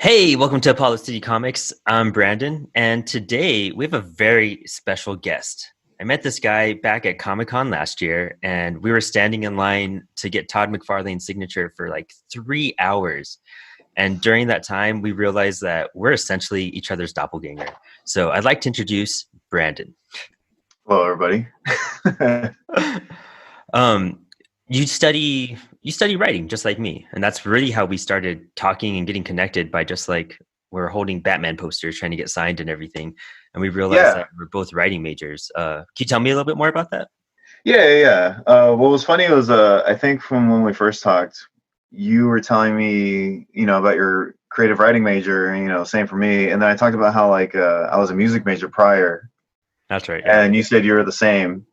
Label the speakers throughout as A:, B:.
A: Hey, welcome to Apollo City Comics. I'm Brandon, and today we have a very special guest. I met this guy back at Comic-Con last year, and we were standing in line to get Todd McFarlane's signature for like 3 hours. And during that time, we realized that we're essentially each other's doppelganger. So I'd like to introduce Brandon.
B: Hello, everybody.
A: Um, you study writing just like me, and that's really how we started talking and getting connected by just like we're holding Batman posters trying to get signed and everything, and we realized
B: Yeah,
A: that we're both writing majors. Can you tell me a little bit more about that?
B: yeah. What was funny was, I think from when we first talked, you were telling me, about your creative writing major, and, same for me. And then I talked about how, like, I was a music major prior,
A: That's right. Yeah.
B: and you said you were the same.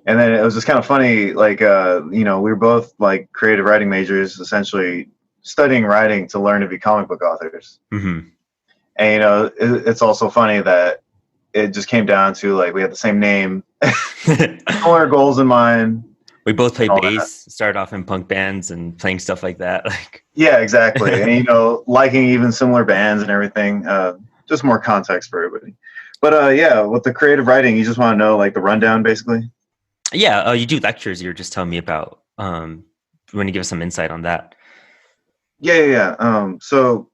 B: And then it was just kind of funny, like, we were both like creative writing majors, essentially studying writing to learn to be comic book authors.
A: Hmm.
B: And it's also funny that it just came down to like we had the same name, similar goals in mind,
A: We both play
B: all that.
A: bass, started off in punk bands and playing stuff like that.
B: Yeah, exactly. And liking even similar bands and everything. Just more context for everybody. But yeah, with the creative writing, you just want to know like the rundown, basically.
A: Yeah. You do lectures. You were just telling me about. You want to give us some insight on that?
B: Yeah. So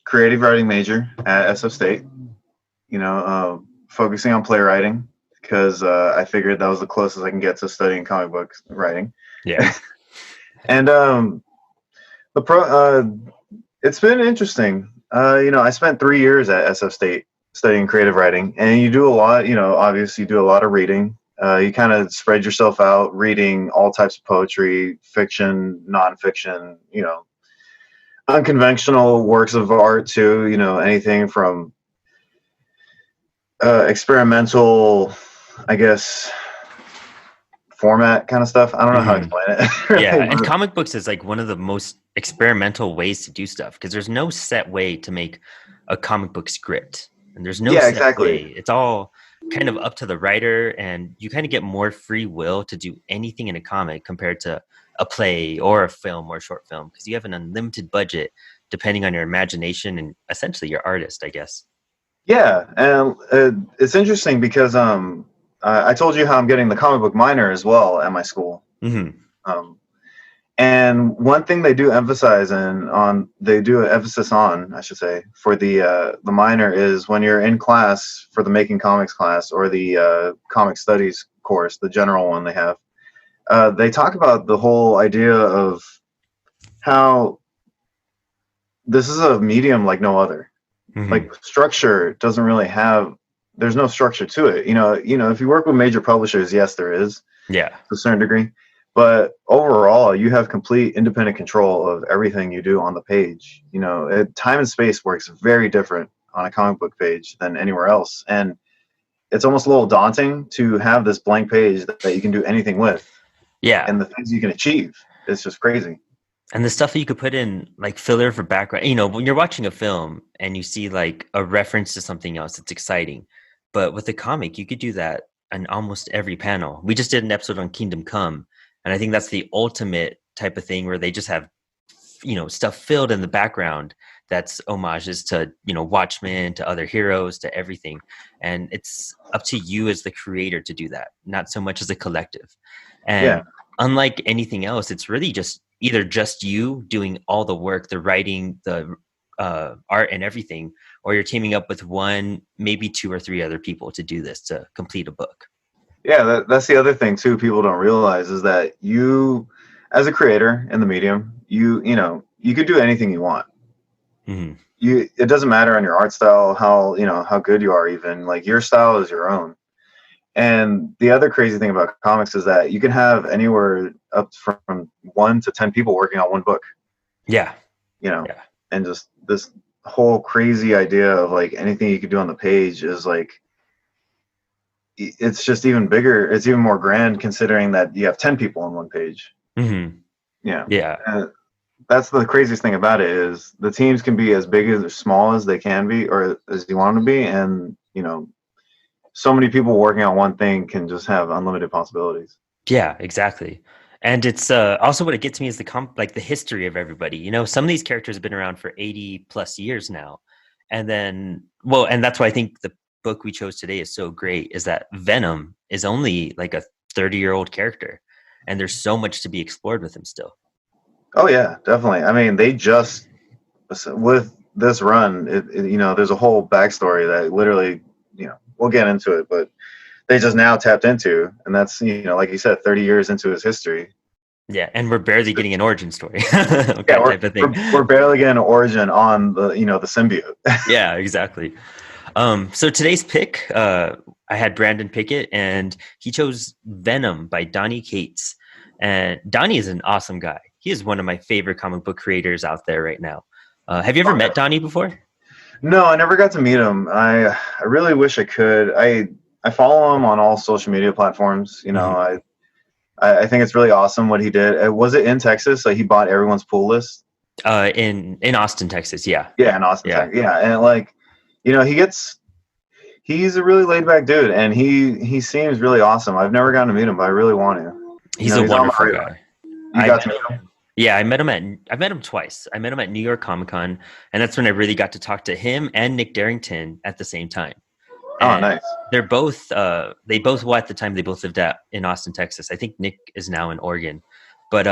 B: creative writing major at SF State. Focusing on playwriting because I figured that was the closest I can get to studying comic book writing.
A: Yeah.
B: And the pro, it's been interesting. I spent 3 years at SF State studying creative writing, and you do a lot. Obviously, you do a lot of reading. You kind of spread yourself out, reading all types of poetry, fiction, nonfiction. Unconventional works of art too. Anything from experimental, I guess, format kind of stuff. I don't know how to
A: Hmm.
B: explain it.
A: Yeah,
B: Really,
A: and comic books is like one of the most experimental ways to do stuff because there's no set way to make a comic book script, and there's no
B: yeah,
A: set
B: exactly.
A: way. It's all kind of up to the writer, and you kind of get more free will to do anything in a comic compared to a play or a film or a short film because you have an unlimited budget depending on your imagination and essentially your artist, I guess.
B: Yeah, and it's interesting because I told you how I'm getting the comic book minor as well at my school.
A: Hmm.
B: Um, and one thing they do an emphasis on, I should say, for the minor is when you're in class for the making comics class or the comic studies course, the general one they have. They talk about the whole idea of how this is a medium like no other.
A: Hmm.
B: Like structure doesn't really have. There's no structure to it. If you work with major publishers, yes, there is
A: Yeah.
B: to a certain degree, but overall, you have complete independent control of everything you do on the page. Time and space works very different on a comic book page than anywhere else, and it's almost a little daunting to have this blank page that you can do anything with,
A: Yeah.
B: and the things you can achieve. It's just crazy.
A: And the stuff that you could put in like filler for background, when you're watching a film and you see like a reference to something else, it's exciting. But with a comic, you could do that in almost every panel. We just did an episode on Kingdom Come, and I think that's the ultimate type of thing where they just have, stuff filled in the background that's homages to, Watchmen, to other heroes, to everything. And it's up to you as the creator to do that, not so much as a collective.
B: Yeah,
A: And unlike anything else, it's really just either just you doing all the work, the writing, the art and everything, or you're teaming up with one, maybe two or three other people to do this to complete a book.
B: yeah. That's the other thing too. People don't realize is that you, as a creator in the medium, you could do anything you want.
A: Hmm.
B: It doesn't matter on your art style how good you are, even like your style is your own. And the other crazy thing about comics is that you can have anywhere up from 1 to 10 people working on one book,
A: Yeah.
B: you know
A: Yeah.
B: and just this whole crazy idea of like anything you could do on the page is like it's just even bigger. It's even more grand considering that you have 10 people on one page.
A: Hmm.
B: Yeah.
A: Yeah.
B: And that's the craziest thing about it is the teams can be as big as or small as they can be or as you want them to be, and so many people working on one thing can just have unlimited possibilities.
A: Yeah, exactly. And it's also what it gets me is like the history of everybody. You know, some of these characters have been around for 80 plus years now. And then, well, and that's why I think the book we chose today is so great is that Venom is only like a 30-year-old character. And there's so much to be explored with him still.
B: Oh yeah, definitely. I mean, they just with this run, there's a whole backstory that literally, we'll get into it, but they just now tapped into, and that's like you said, 30 years into his history.
A: Yeah, and we're barely getting an origin story.
B: Yeah,
A: type of thing.
B: We're barely getting an origin on the the symbiote.
A: Yeah, exactly. So today's pick, I had Brandon pick it, and he chose Venom by Donny Cates. And Donny is an awesome guy. He is one of my favorite comic book creators out there right now. Have you ever met Donny before?
B: No, I never got to meet him. I really wish I could. I follow him on all social media platforms.
A: Mm-hmm.
B: I think it's really awesome what he did. Was it in Texas? Like he bought everyone's pool list?
A: In Austin, Texas. Yeah.
B: Yeah, in Austin, Texas. Yeah, and like, he's a really laid back dude, and he seems really awesome. I've never gotten to meet him, but I really want to.
A: He's a wonderful guy.
B: You got to meet him?
A: Yeah, I've met him twice. I met him at New York Comic Con, and that's when I really got to talk to him and Nick Darrington at the same time.
B: Oh, nice.
A: They're both they both well, at the time they both lived in Austin, Texas. I think Nick is now in Oregon. But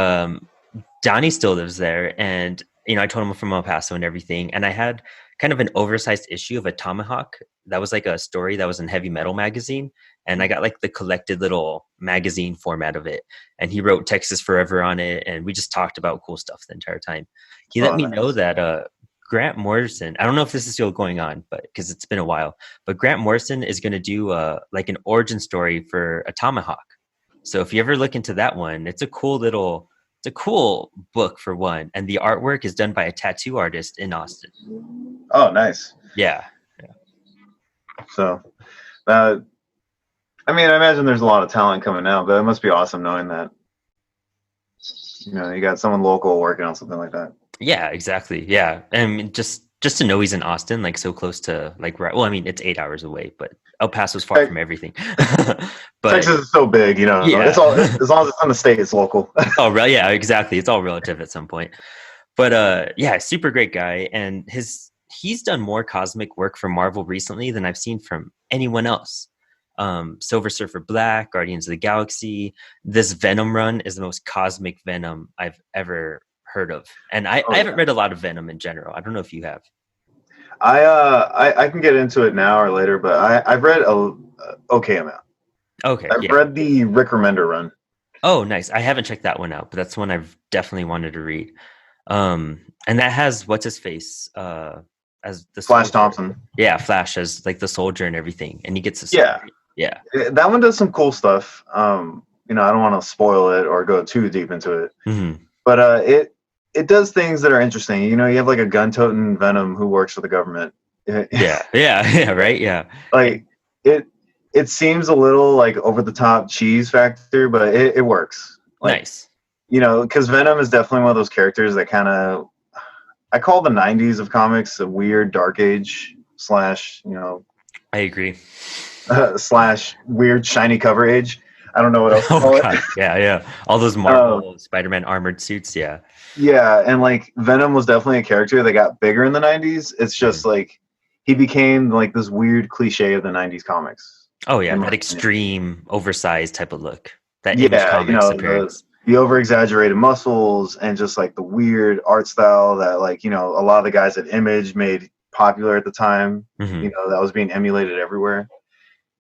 A: Donnie still lives there, and I told him I'm from El Paso and everything. And I had kind of an oversized issue of a Tomahawk that was like a story that was in Heavy Metal magazine, and I got like the collected little magazine format of it. And he wrote Texas Forever on it, and we just talked about cool stuff the entire time. He let me know that Grant Morrison, I don't know if this is still going on, but because it's been a while, but Grant Morrison is going to do like an origin story for a Tomahawk. So if you ever look into that one, it's a cool book for one. And the artwork is done by a tattoo artist in Austin.
B: Oh, nice.
A: Yeah.
B: So, I mean, I imagine there's a lot of talent coming out, but it must be awesome knowing that, you got someone local working on something like that.
A: Yeah, exactly. Yeah. I mean, just to know he's in Austin, like so close to like, right. Well, I mean, it's 8 hours away, but El Paso's far from everything. But
B: Texas is so big,
A: Yeah.
B: It's all, as long as it's in the state, it's local.
A: Oh, right. Yeah, exactly. It's all relative at some point. But yeah, super great guy. And he's done more cosmic work for Marvel recently than I've seen from anyone else. Silver Surfer Black, Guardians of the Galaxy. This Venom run is the most cosmic Venom I've ever heard of, and I haven't read a lot of Venom in general. I don't know if you have.
B: I can get into it now or later, but I've read a okay amount.
A: Okay,
B: I've read the Rick Remender run.
A: Oh, nice. I haven't checked that one out, but that's one I've definitely wanted to read. And that has what's his face as the
B: Flash
A: soldier.
B: Thompson.
A: Yeah, Flash as like the soldier and everything, and he gets a
B: story.
A: Yeah.
B: That one does some cool stuff. I don't want to spoil it or go too deep into it, but it does things that are interesting. You have like a gun-toting Venom who works for the government.
A: Yeah, right. Yeah,
B: like it seems a little like over the top cheese factor, but it works. Like,
A: nice.
B: Because Venom is definitely one of those characters that kind of, I call the 90s of comics a weird dark age /
A: I agree.
B: / weird shiny cover age. I don't know what else to call it.
A: Yeah. All those Marvel Spider-Man armored suits, yeah.
B: Yeah, and like Venom was definitely a character that got bigger in the 90s. It's just like he became like this weird cliche of the 90s comics.
A: Oh yeah, that extreme oversized type of look. That Image Comics appearance.
B: The over-exaggerated muscles and just like the weird art style that like, a lot of the guys at Image made popular at the time. That was being emulated everywhere.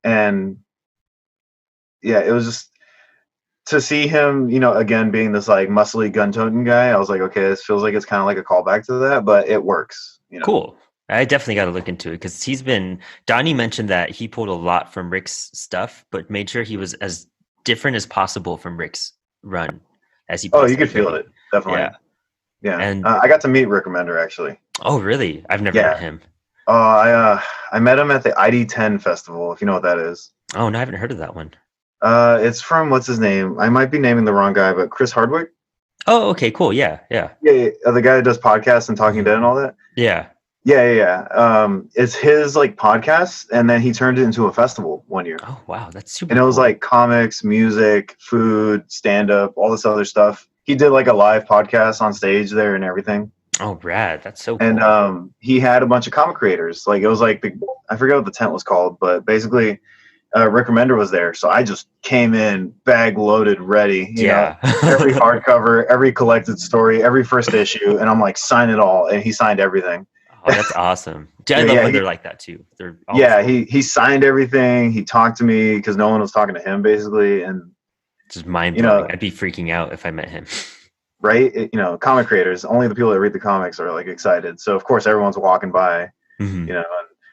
B: And yeah, it was just to see him, again, being this like muscly gun-toting guy. I was like, okay, this feels like it's kind of like a callback to that, but it works.
A: Cool. I definitely got to look into it because Donnie mentioned that he pulled a lot from Rick's stuff, but made sure he was as different as possible from Rick's run as he.
B: Oh, you could feel it. Definitely. Yeah. And I got to meet Rick Remender actually.
A: Oh, really? I've never met him.
B: I met him at the ID10 festival, if you know what that is.
A: Oh, no, I haven't heard of that one.
B: It's from, what's his name? I might be naming the wrong guy, but Chris Hardwick.
A: Oh, okay, cool. Yeah.
B: The guy that does podcasts and Talking Dead and all that.
A: Yeah.
B: It's his like podcast, and then he turned it into a festival one year.
A: Oh wow, that's super
B: And it was
A: cool.
B: like comics, music, food, stand up, all this other stuff. He did like a live podcast on stage there and everything.
A: Oh, rad. That's so
B: And
A: cool.
B: he had a bunch of comic creators. Like it was like I forget what the tent was called, but basically Rick Remender was there. So I just came in bag loaded, ready.
A: Yeah.
B: Every hardcover, every collected story, every first issue, and I'm like, sign it all. And he signed everything.
A: Oh, that's awesome. I love when they're like that too. They're always
B: he signed everything. He talked to me because no one was talking to him basically, and
A: just mind blowing. I'd be freaking out if I met him.
B: right? Comic creators, only the people that read the comics are like excited. So of course everyone's walking by,
A: Mm-hmm.
B: and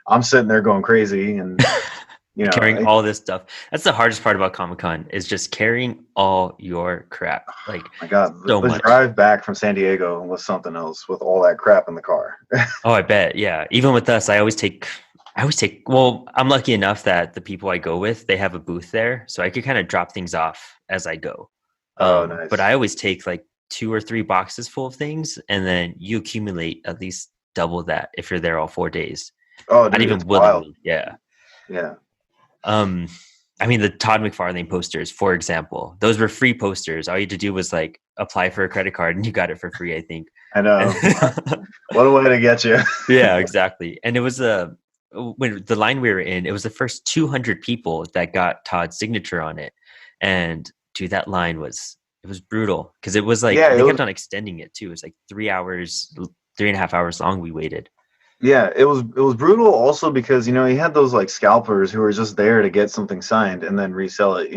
B: I'm sitting there going crazy, and
A: Carrying all this stuff. That's the hardest part about Comic-Con is just carrying all your crap. Like,
B: my God,
A: so
B: the
A: much.
B: drive back from San Diego was something else with all that crap in the car.
A: Oh, I bet. Yeah. Even with us, I always take, well, I'm lucky enough that the people I go with, they have a booth there. So I could kind of drop things off as I go.
B: Oh, nice.
A: But I always take like 2 or 3 boxes full of things, and then you accumulate at least double that if you're there all 4 days.
B: Oh, dude,
A: not even
B: it's
A: willingly.
B: wild.
A: Yeah.
B: Yeah.
A: I mean, the Todd McFarlane posters, for example, those were free posters. All you had to do was like apply for a credit card and you got it for free, I think.
B: I know. What a way to get you.
A: Yeah, exactly. And it was when the line we were in, it was the first 200 people that got Todd's signature on it. And dude, that line was brutal because it was like, they kept on extending it too. It was like 3 hours, 3.5 hours long we waited.
B: Yeah, it was brutal also because he had those like scalpers who were just there to get something signed and then resell it,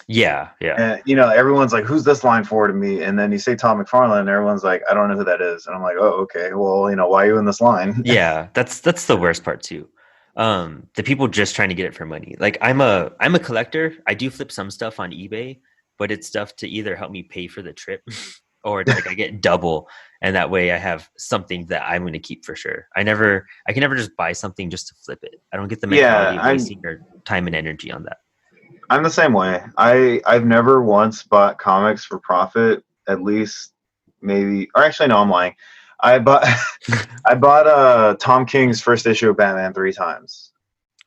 A: Yeah.
B: And everyone's like, who's this line for to me? And then you say Tom McFarlane and everyone's like, I don't know who that is. And I'm like, oh, okay, well, why are you in this line?
A: Yeah, that's the worst part too. The people just trying to get it for money. Like I'm a collector. I do flip some stuff on eBay, but it's stuff to either help me pay for the trip or like I get double, and that way I have something that I'm going to keep for sure. I can never just buy something just to flip it. I don't get the mentality of wasting your time and energy on that.
B: I'm the same way. I've never once bought comics for profit, at least maybe, or actually no, I'm lying. I bought Tom King's first issue of Batman 3 times.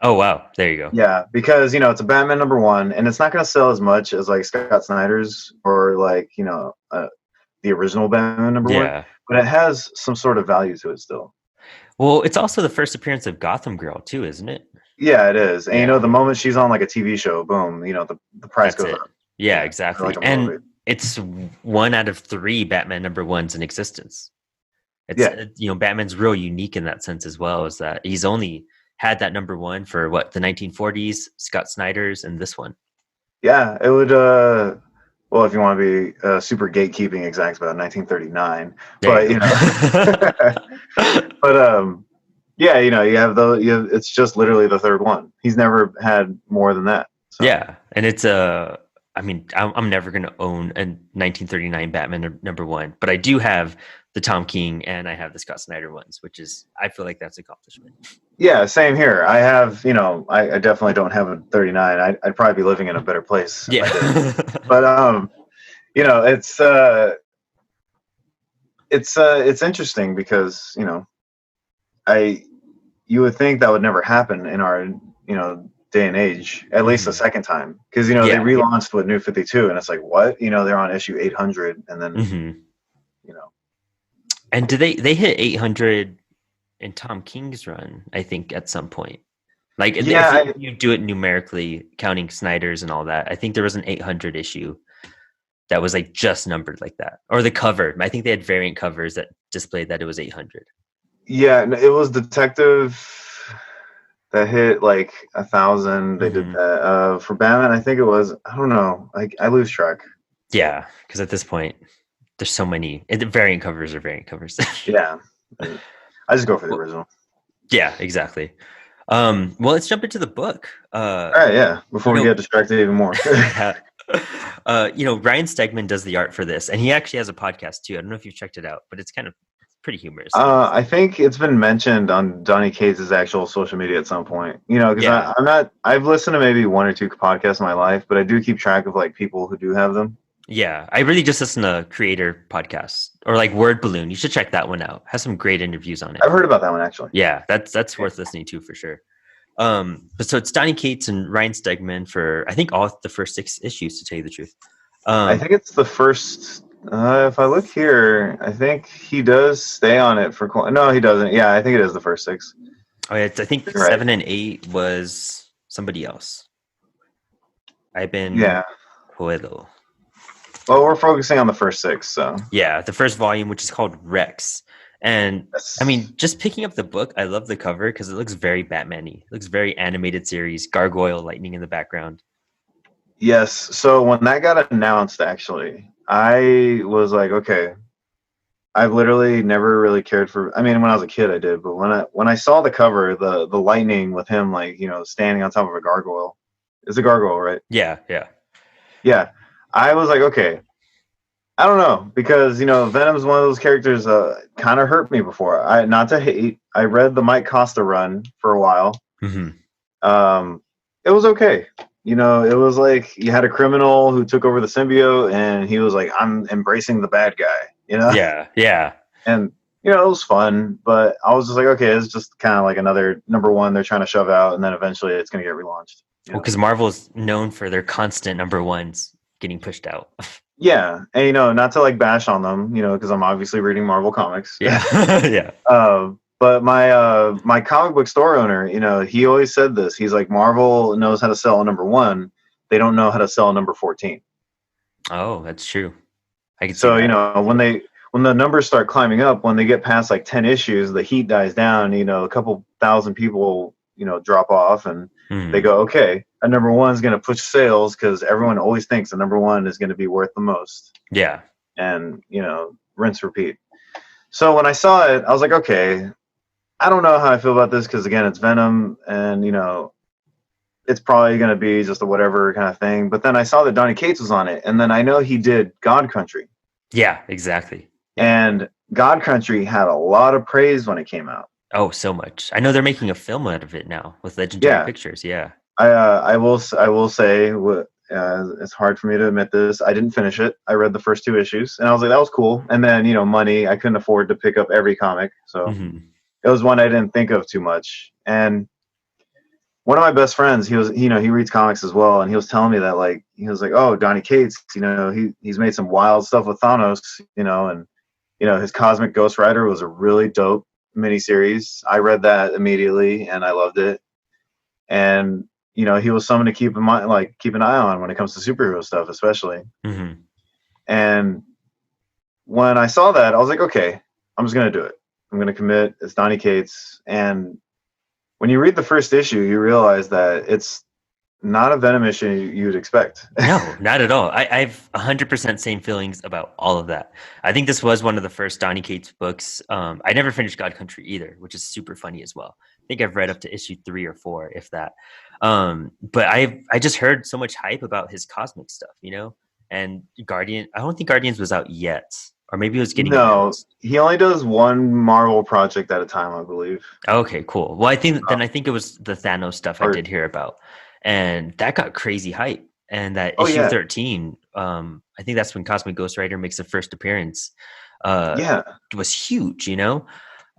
A: Oh wow, there you go.
B: Yeah, because it's a Batman #1, and it's not going to sell as much as like Scott Snyder's or like the original Batman #1, but it has some sort of value to it still.
A: Well, it's also the first appearance of Gotham Girl too, isn't it?
B: Yeah, it is. And the moment she's on like a TV show, boom, the price goes up.
A: Yeah, exactly. Like and it's 1 out of 3 Batman #1s in existence. It's Batman's real unique in that sense as well, is that he's only had that #1 for the 1940s, Scott Snyder's, and this one.
B: Yeah, it would well, if you want to be super gatekeeping exact, about 1939. But but yeah, you have it's just literally the third one. He's never had more than that.
A: So. Yeah, and it's I mean, I'm never going to own a 1939 Batman #1, but I do have the Tom King and I have the Scott Snyder ones, which is, I feel like that's an accomplishment.
B: Yeah, same here. I have, I definitely don't have a 39. I'd probably be living in a better place.
A: Yeah.
B: But it's interesting because you would think that would never happen in our day and age, at least the second time, because they relaunched with New 52 and it's like, what, they're on issue 800 and then
A: and do they hit 800 in Tom King's run, I think, at some point, like if you do it numerically counting Snyder's and all that, I think there was an 800 issue that was like just numbered like that, or the cover. I think they had variant covers that displayed that it was 800.
B: Yeah, it was Detective that hit like 1,000. They did that for Batman. I think it was, I don't know, I lose track.
A: Yeah, because at this point there's so many variant covers.
B: Yeah, I just go for the original.
A: Yeah, exactly. Well, let's jump into the book.
B: All right, yeah, before we get distracted even more.
A: Ryan Stegman does the art for this, and he actually has a podcast too. I don't know if you've checked it out, but it's kind of pretty humorous.
B: I think it's been mentioned on Donny Cates' actual social media at some point. Because I've listened to maybe 1 or 2 podcasts in my life, but I do keep track of like people who do have them.
A: Yeah, I really just listen to creator podcasts or like Word Balloon. You should check that one out. Has some great interviews on it.
B: I've heard about that one actually.
A: Yeah, that's
B: Yeah.
A: worth listening to for sure. But so it's Donny Cates and Ryan Stegman for I think all the first 6 issues to tell you the truth.
B: I
A: Um,
B: think it's the first. If I look here, I think he does stay on it for. No, he doesn't. Yeah, I think it is the first 6.
A: I think
B: You're right.
A: 7 and 8 was somebody else. I've been
B: Yeah.
A: Puedo.
B: Well, we're focusing on the first 6, so.
A: Yeah, the first volume, which is called Rex. And I
B: Yes.
A: mean, just picking up the book, I love the cover because it looks very Batman-y. It looks very animated series, gargoyle lightning in the background.
B: Yes. So when that got announced, actually, I was like, okay. I've literally never really cared for. I mean, when I was a kid, I did, but when I saw the cover, the lightning with him, like, standing on top of a gargoyle, it's a gargoyle, right?
A: Yeah, yeah.
B: Yeah. I was like, okay. I don't know, because Venom's one of those characters kind of hurt me before. I Not to hate. I read the Mike Costa run for a while.
A: Mm-hmm.
B: It was okay. It was like you had a criminal who took over the symbiote, and he was like, "I'm embracing the bad guy."
A: Yeah, yeah.
B: And it was fun, but I was just like, okay, it's just kind of like another number one they're trying to shove out, and then eventually it's going to get relaunched.
A: Well, because Marvel's known for their constant number ones getting pushed out.
B: Yeah, and not to like bash on them, because I'm obviously reading Marvel comics.
A: Yeah, yeah.
B: But my comic book store owner, he always said this. He's like, Marvel knows how to sell a number one. They don't know how to sell a number 14.
A: Oh, that's true. I can see
B: So
A: that.
B: when the numbers start climbing up, when they get past like 10 issues, the heat dies down. A couple thousand people drop off, and they go, okay, a number one is going to push sales because everyone always thinks a number one is going to be worth the most.
A: Yeah.
B: And rinse repeat. So when I saw it, I was like, okay, I don't know how I feel about this because again, it's Venom, and it's probably going to be just a whatever kind of thing. But then I saw that Donny Cates was on it, and then I know he did God Country.
A: Yeah, exactly.
B: And God Country had a lot of praise when it came out.
A: Oh, so much. I know they're making a film out of it now with Legendary Pictures. Yeah.
B: I will say it's hard for me to admit this. I didn't finish it. I read the first 2 issues, and I was like, that was cool. And then money, I couldn't afford to pick up every comic, so it was one I didn't think of too much. And one of my best friends, he reads comics as well, and he was telling me that he was like, oh, Donny Cates, he's made some wild stuff with Thanos, and his Cosmic Ghost Rider was a really dope miniseries. I read that immediately and I loved it. And he was someone to keep in mind, keep an eye on when it comes to superhero stuff, especially.
A: Mm-hmm.
B: And when I saw that, I was like, okay, I'm just gonna do it. I'm gonna commit. It's Donny Cates. And when you read the first issue, you realize that it's not a Venom issue you'd expect.
A: No, not at all. I've 100% same feelings about all of that. I think this was one of the first Donny Cates books. I never finished God Country either, which is super funny as well. I think I've read up to issue 3 or 4, if that. But I just heard so much hype about his cosmic stuff, and Guardian. I don't think Guardians was out yet, or maybe it was getting announced.
B: He only does one Marvel project at a time, I believe.
A: Okay, cool. Well, I think it was the Thanos stuff I did hear about. And that got crazy hype. And that issue 13, I think that's when Cosmic Ghost Rider makes the first appearance. It was huge, So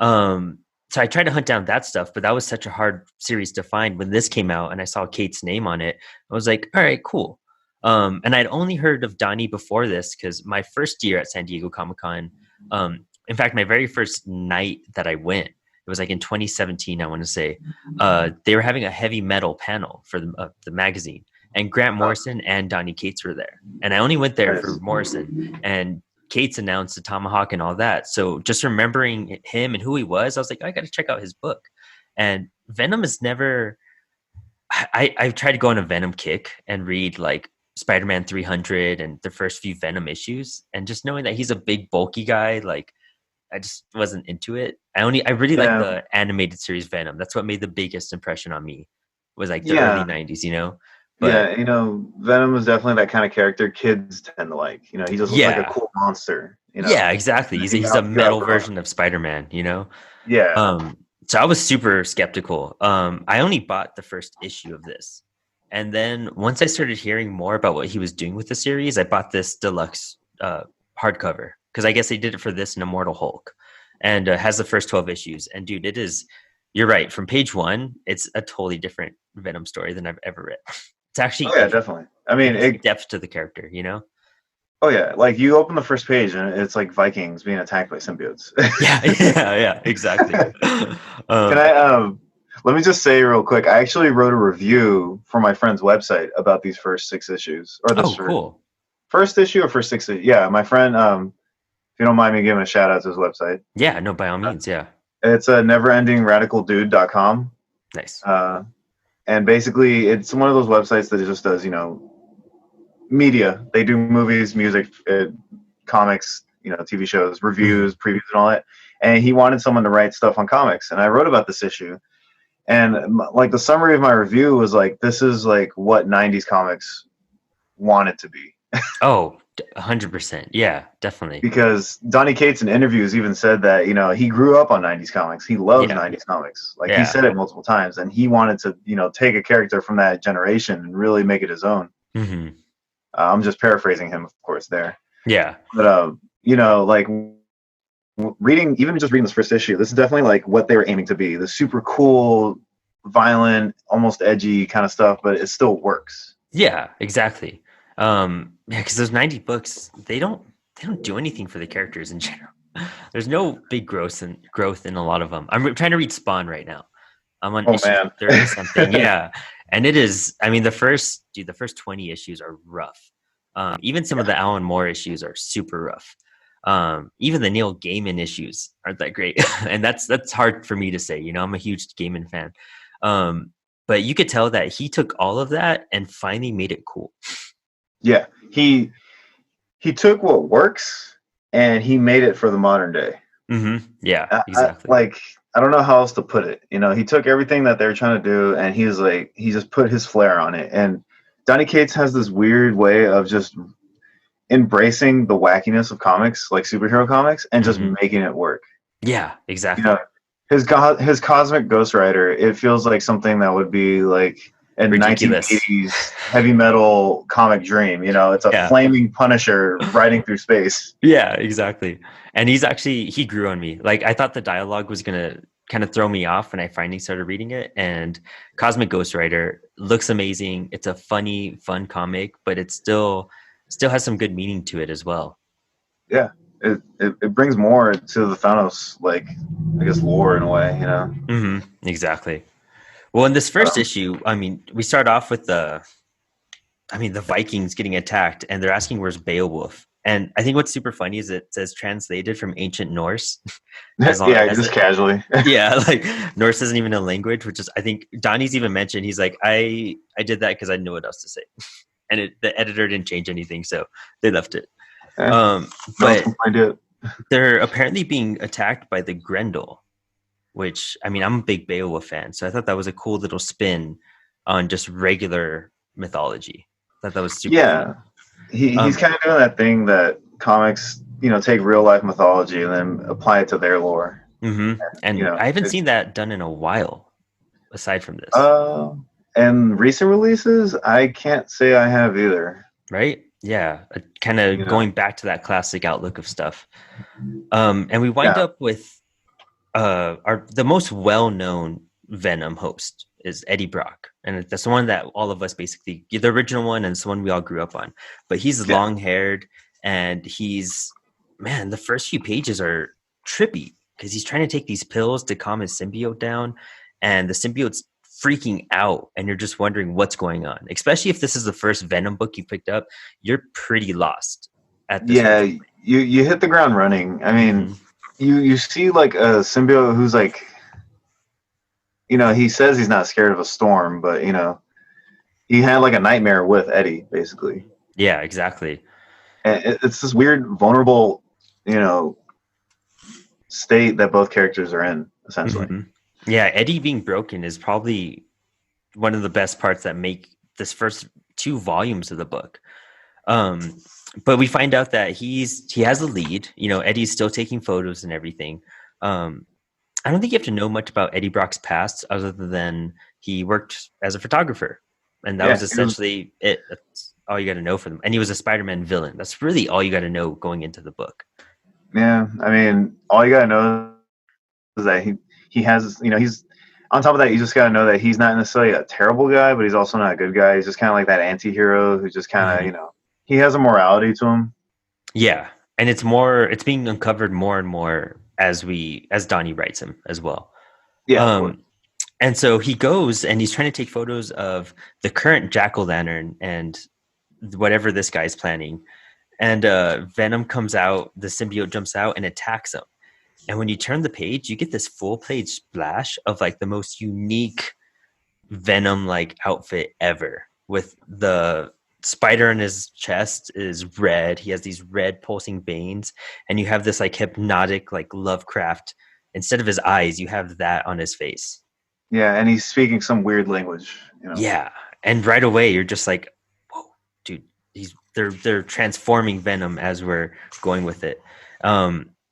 A: I tried to hunt down that stuff, but that was such a hard series to find. When this came out and I saw Kate's name on it, I was like, all right, cool. And I'd only heard of Donny before this because my first year at San Diego Comic-Con, in fact, my very first night that I went, it was like in 2017, I want to say, they were having a heavy metal panel for the magazine, and Grant Morrison and Donny Cates were there. And I only went there for Morrison, and Cates announced the Tomahawk and all that. So just remembering him and who he was, I was like, I got to check out his book. And Venom is never, I've tried to go on a Venom kick and read like Spider-Man 300 and the first few Venom issues. And just knowing that he's a big, bulky guy, I just wasn't into it. I really like the animated series Venom. That's what made the biggest impression on me. Was like the early 90s,
B: But, Venom was definitely that kind of character kids tend to like. He just looks like a cool monster.
A: Yeah, exactly. He's a metal version of Spider-Man.
B: Yeah.
A: So I was super skeptical. I only bought the first issue of this, And then once I started hearing more about what he was doing with the series, I bought this deluxe hardcover because I guess they did it for this and Immortal Hulk, and has the first 12 issues. And dude, it is. You're right. From page one, it's a totally different Venom story than I've ever read. It's actually
B: Oh yeah, definitely. I mean,
A: it depth to the character, you know?
B: oh yeah, like you open the first page and it's like Vikings being attacked by symbiotes.
A: Yeah, exactly.
B: Can I let me just say real quick, I actually wrote a review for my friend's website about these first 6 issues. Or this
A: Oh, cool.
B: first issue or first 6 issues. Yeah, my friend, if you don't mind me giving a shout out to his website.
A: Yeah, no, by all means, yeah.
B: It's a neverendingradicaldude.com.
A: Nice.
B: And basically it's one of those websites that just does, media. They do movies, music, comics, TV shows, reviews, previews, and all that. And he wanted someone to write stuff on comics, and I wrote about this issue. And like the summary of my review was like, this is like what 90s comics wanted to be.
A: Oh, 100%. Yeah, definitely.
B: Because Donny Cates in interviews even said that, he grew up on 90s comics. He loves 90s comics. Like he said it multiple times, and he wanted to, take a character from that generation and really make it his own.
A: Mm-hmm.
B: I'm just paraphrasing him, of course, there.
A: Yeah.
B: But, like even just reading this first issue, this is definitely like what they were aiming to be. The super cool, violent, almost edgy kind of stuff, but it still works.
A: Yeah, exactly. Because those 90 books, they don't do anything for the characters in general. There's no big growth in a lot of them. I'm trying to read Spawn right now. I'm on issue 30 something. Yeah. And it is, I mean, the first 20 issues are rough. Even some of the Alan Moore issues are super rough. Even the Neil Gaiman issues aren't that great. And that's hard for me to say, I'm a huge Gaiman fan. But you could tell that he took all of that and finally made it cool.
B: Yeah. He took what works and he made it for the modern day.
A: Mm-hmm. Yeah, exactly.
B: I don't know how else to put it. He took everything that they were trying to do and he just put his flair on it. And Donny Cates has this weird way of just embracing the wackiness of comics, like superhero comics, and just making it work.
A: Yeah, exactly.
B: His Cosmic Ghost Rider, it feels like something that would be like a
A: ridiculous
B: 1980s heavy metal comic dream. It's a flaming Punisher riding through space.
A: Yeah, exactly. And he grew on me. Like I thought the dialogue was gonna kind of throw me off when I finally started reading it. And Cosmic Ghost Rider looks amazing. It's a funny, fun comic, but it still has some good meaning to it as well.
B: Yeah. It brings more to the Thanos, like, I guess, lore in a way,
A: Mm-hmm. Exactly. Well, in this first issue, I mean, we start off with the Vikings getting attacked, and they're asking where's Beowulf. And I think what's super funny is it says translated from ancient Norse.
B: Casually.
A: Yeah, like Norse isn't even a language, which is, I think Donnie's even mentioned, he's like, I did that because I knew what else to say. And the editor didn't change anything, so they left it. But they're apparently being attacked by the Grendel, which, I mean, I'm a big Beowulf fan, so I thought that was a cool little spin on just regular mythology. I thought that was super fun.
B: He's kind of doing that thing that comics, take real life mythology and then apply it to their lore.
A: Mm-hmm. And I haven't seen that done in a while, aside from this.
B: And recent releases, I can't say I have either.
A: Right? Yeah, kind of going back to that classic outlook of stuff. And we wind up with the most well-known Venom host is Eddie Brock, and that's the one that all of us basically, the original one, and it's the one we all grew up on. But he's long-haired, and the first few pages are trippy because he's trying to take these pills to calm his symbiote down, and the symbiote's freaking out, and you're just wondering what's going on. Especially if this is the first Venom book you picked up, you're pretty lost at this point.
B: You hit the ground running. I mean, you see like a symbiote who's like, he says he's not scared of a storm, but he had like a nightmare with Eddie, basically.
A: Yeah, exactly.
B: And it's this weird, vulnerable, state that both characters are in, essentially.
A: Mm-hmm. Yeah, Eddie being broken is probably one of the best parts that make this first 2 volumes of the book. But we find out that he has a lead. Eddie's still taking photos and everything. I don't think you have to know much about Eddie Brock's past other than he worked as a photographer. and that
B: Yeah,
A: was essentially it. That's all you got to know for them. And he was a Spider-Man villain. That's really all you got to know going into the book.
B: yeah. I mean, all you gotta know is that he has, he's on top of that. You just gotta know that he's not necessarily a terrible guy, but he's also not a good guy. He's just kind of like that anti-hero who just kind of,
A: Mhm.
B: he has a morality to him.
A: Yeah, and it's being uncovered more and more as Donnie writes him as well.
B: Yeah, of course.
A: Um, and so he goes and he's trying to take photos of the current jack-o'-lantern and whatever this guy's planning. And Venom comes out, the symbiote jumps out and attacks him. And when you turn the page, you get this full page splash of like the most unique Venom like outfit ever, with the spider in his chest is red. He has these red pulsing veins, and you have this like hypnotic like Lovecraft. Instead of his eyes, you have that on his face.
B: Yeah, and he's speaking some weird language.
A: Yeah, and right away you're just like, whoa, dude, they're transforming Venom as we're going with it.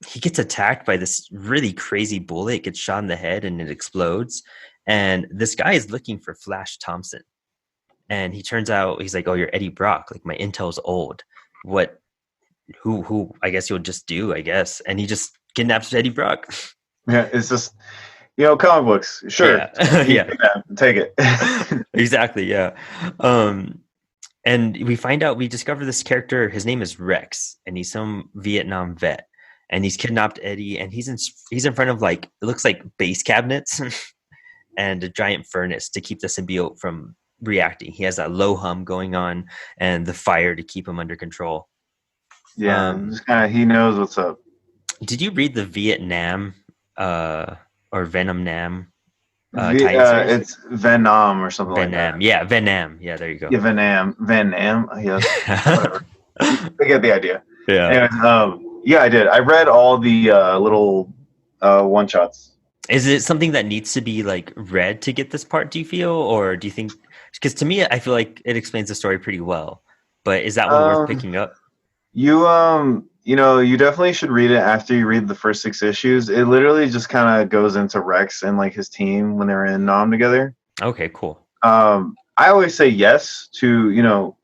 A: He gets attacked by this really crazy bullet. It gets shot in the head and it explodes. And this guy is looking for Flash Thompson. And he turns out he's like, "Oh, you're Eddie Brock. Like my intel's old. What? Who? I guess you'll just do. I guess." And he just kidnaps Eddie Brock.
B: Yeah, it's just comic books. Sure,
A: Yeah,
B: you
A: yeah,
B: take it.
A: exactly. Yeah. Um, and we discover this character. His name is Rex, and he's some Vietnam vet. And he's kidnapped Eddie, and he's in front of like it looks like base cabinets and a giant furnace to keep the symbiote from reacting. He has that low hum going on and the fire to keep him under control.
B: Yeah,
A: Um,
B: just kind of he knows what's up.
A: did you read the Vietnam or Venom Nam tie-in series?
B: It's Venom or something like that.
A: Venom, yeah, Venom, yeah. There you go.
B: Yeah, Venom. Yes, whatever. I get the idea.
A: Yeah.
B: Anyway, yeah, I did. I read all the little one shots.
A: Is it something that needs to be like read to get this part? Do you feel, or do you think? Because to me, I feel like it explains the story pretty well. But is that one worth
B: Um,
A: picking up?
B: you definitely should read it after you read the first 6 issues. It literally just kind of goes into Rex and like his team when they were in Nam together.
A: Okay, cool.
B: I always say yes to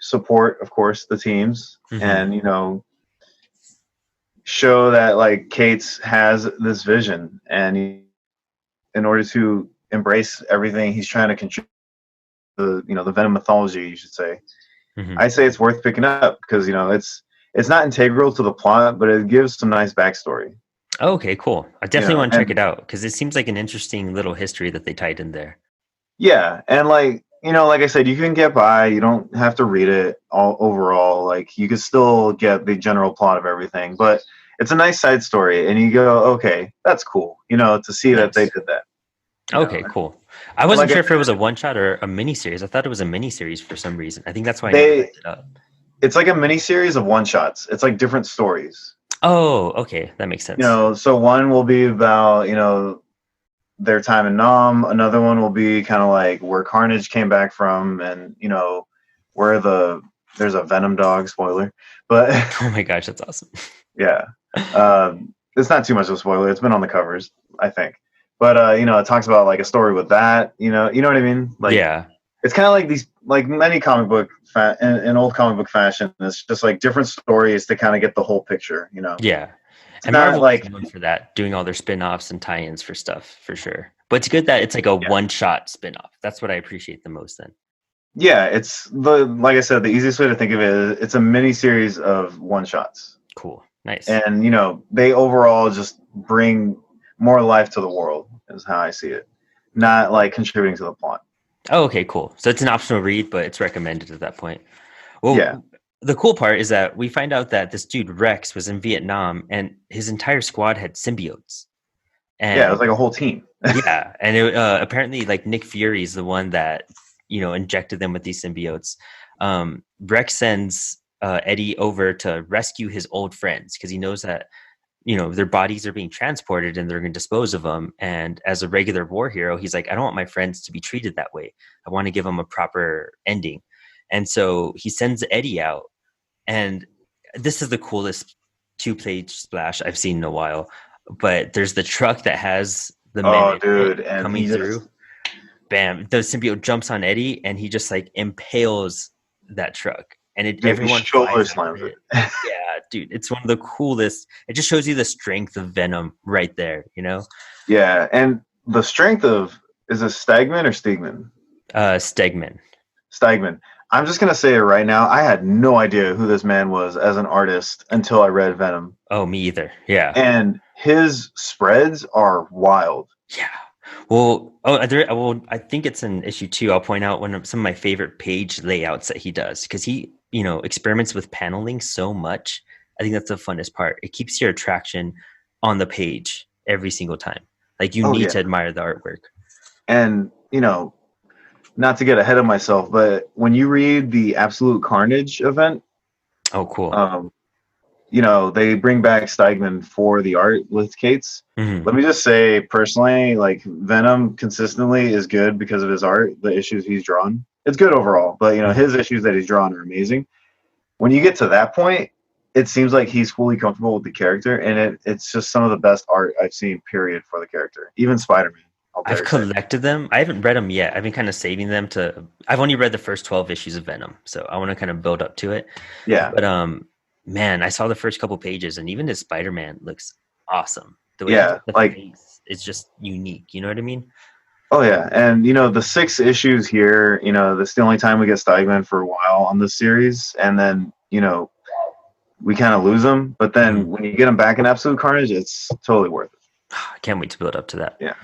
B: support, of course, the teams,
A: Mhm.
B: and show that like Cates has this vision, and in order to embrace everything he's trying to contribute to the Venom mythology, you should say.
A: Mhm.
B: I say it's worth picking up because it's not integral to the plot, but it gives some nice backstory.
A: Okay, cool. I definitely want to check
B: And
A: it out because it seems like an interesting little history that they tied in there.
B: yeah, and like I said, you can get by. You don't have to read it all overall. Like you can still get the general plot of everything, but it's a nice side story, and you go, okay, that's cool. To see that they
A: Nice.
B: did that.
A: Okay, cool. I
B: And
A: wasn't
B: like I
A: sure if it was a
B: said,
A: one shot or a mini series. I thought it was a mini series for some reason. I think that's why I never
B: they
A: picked it up.
B: it's like a mini series of one shots. It's like different stories.
A: Oh, okay, that makes sense.
B: So one will be about their time in Nam. Another one will be kind of like where Carnage came back from, and where there's a Venom dog. Spoiler, but
A: Oh my gosh, that's awesome.
B: yeah, it's not too much of a spoiler. It's been on the covers, I think. But it talks about like a story with that. You know what I mean? Like
A: Yeah,
B: it's kind of like these, like many comic book in old comic book fashion. It's just like different stories to kind of get the whole picture.
A: yeah.
B: It's
A: And
B: not
A: Marvel is
B: like
A: known for that, doing all their spin-offs and tie-ins for stuff, for sure. But it's good that it's like a
B: yeah,
A: one-shot spin-off. That's what I appreciate the most then.
B: yeah. It's like I said, the easiest way to think of it is it's a mini series of one shots.
A: Cool. Nice.
B: And they overall just bring more life to the world is how I see it, not like contributing to the plot.
A: Oh, okay, cool. So it's an optional read, but it's recommended at that point. Well,
B: Yeah,
A: the cool part is that we find out that this dude Rex was in Vietnam and his entire squad had symbiotes.
B: yeah, it was
A: And
B: like a whole team.
A: yeah, and apparently like Nick Fury is the one that injected them with these symbiotes. Rex sends Eddie over to rescue his old friends because he knows that their bodies are being transported and they're going to dispose of them. And as a regular war hero, he's like, I don't want my friends to be treated that way. I want to give them a proper ending. And so he sends Eddie out, and this is the coolest two-page splash I've seen in a while. But there's the truck that has the men
B: Oh,
A: in it
B: dude, and
A: coming
B: he just
A: through. bam, the symbiote jumps on Eddie and he just like impales that truck, and
B: Dude,
A: everyone
B: he shoulder
A: flies out of
B: slams
A: it.
B: it.
A: Yeah, dude, it's one of the coolest. It just shows you the strength of Venom right there, you know?
B: Yeah, and the strength of, is it Stegman or Stegman?
A: Stegman.
B: Stegman. I'm just gonna say it right now. I had no idea who this man was as an artist until I read Venom,
A: Oh, me either. Yeah.
B: and his spreads are wild.
A: Yeah. I think it's an issue too. I'll point out one of some of my favorite page layouts that he does, because he, experiments with paneling so much. I think that's the funnest part. It keeps your attraction on the page every single time. Like, you
B: Oh
A: need
B: yeah,
A: to admire the artwork.
B: and not to get ahead of myself, but when you read the Absolute Carnage event,
A: Oh, cool.
B: um, they bring back Stegman for the art with Cates.
A: Hmm.
B: Let me just say personally, like, Venom consistently is good because of his art, the issues he's drawn. It's good overall, but his issues that he's drawn are amazing. When you get to that point, it seems like he's fully comfortable with the character, and it's just some of the best art I've seen, period, for the character. Even Spider-Man, I'll
A: I've
B: dare say.
A: collected them. I haven't read them yet. I've been kind of saving them to. I've only read the first 12 issues of Venom, so I want to kind of build up to it.
B: Yeah.
A: But man, I saw the first couple pages, and even his Spider-Man looks awesome. The way
B: Yeah,
A: the
B: like,
A: face is just unique. You know what I mean?
B: oh yeah, and the 6 issues here, that's the only time we get Stegman for a while on this series, and then we kind of lose him. But then when you get him back in Absolute Carnage, it's totally worth it.
A: I can't wait to build up to that.
B: Yeah.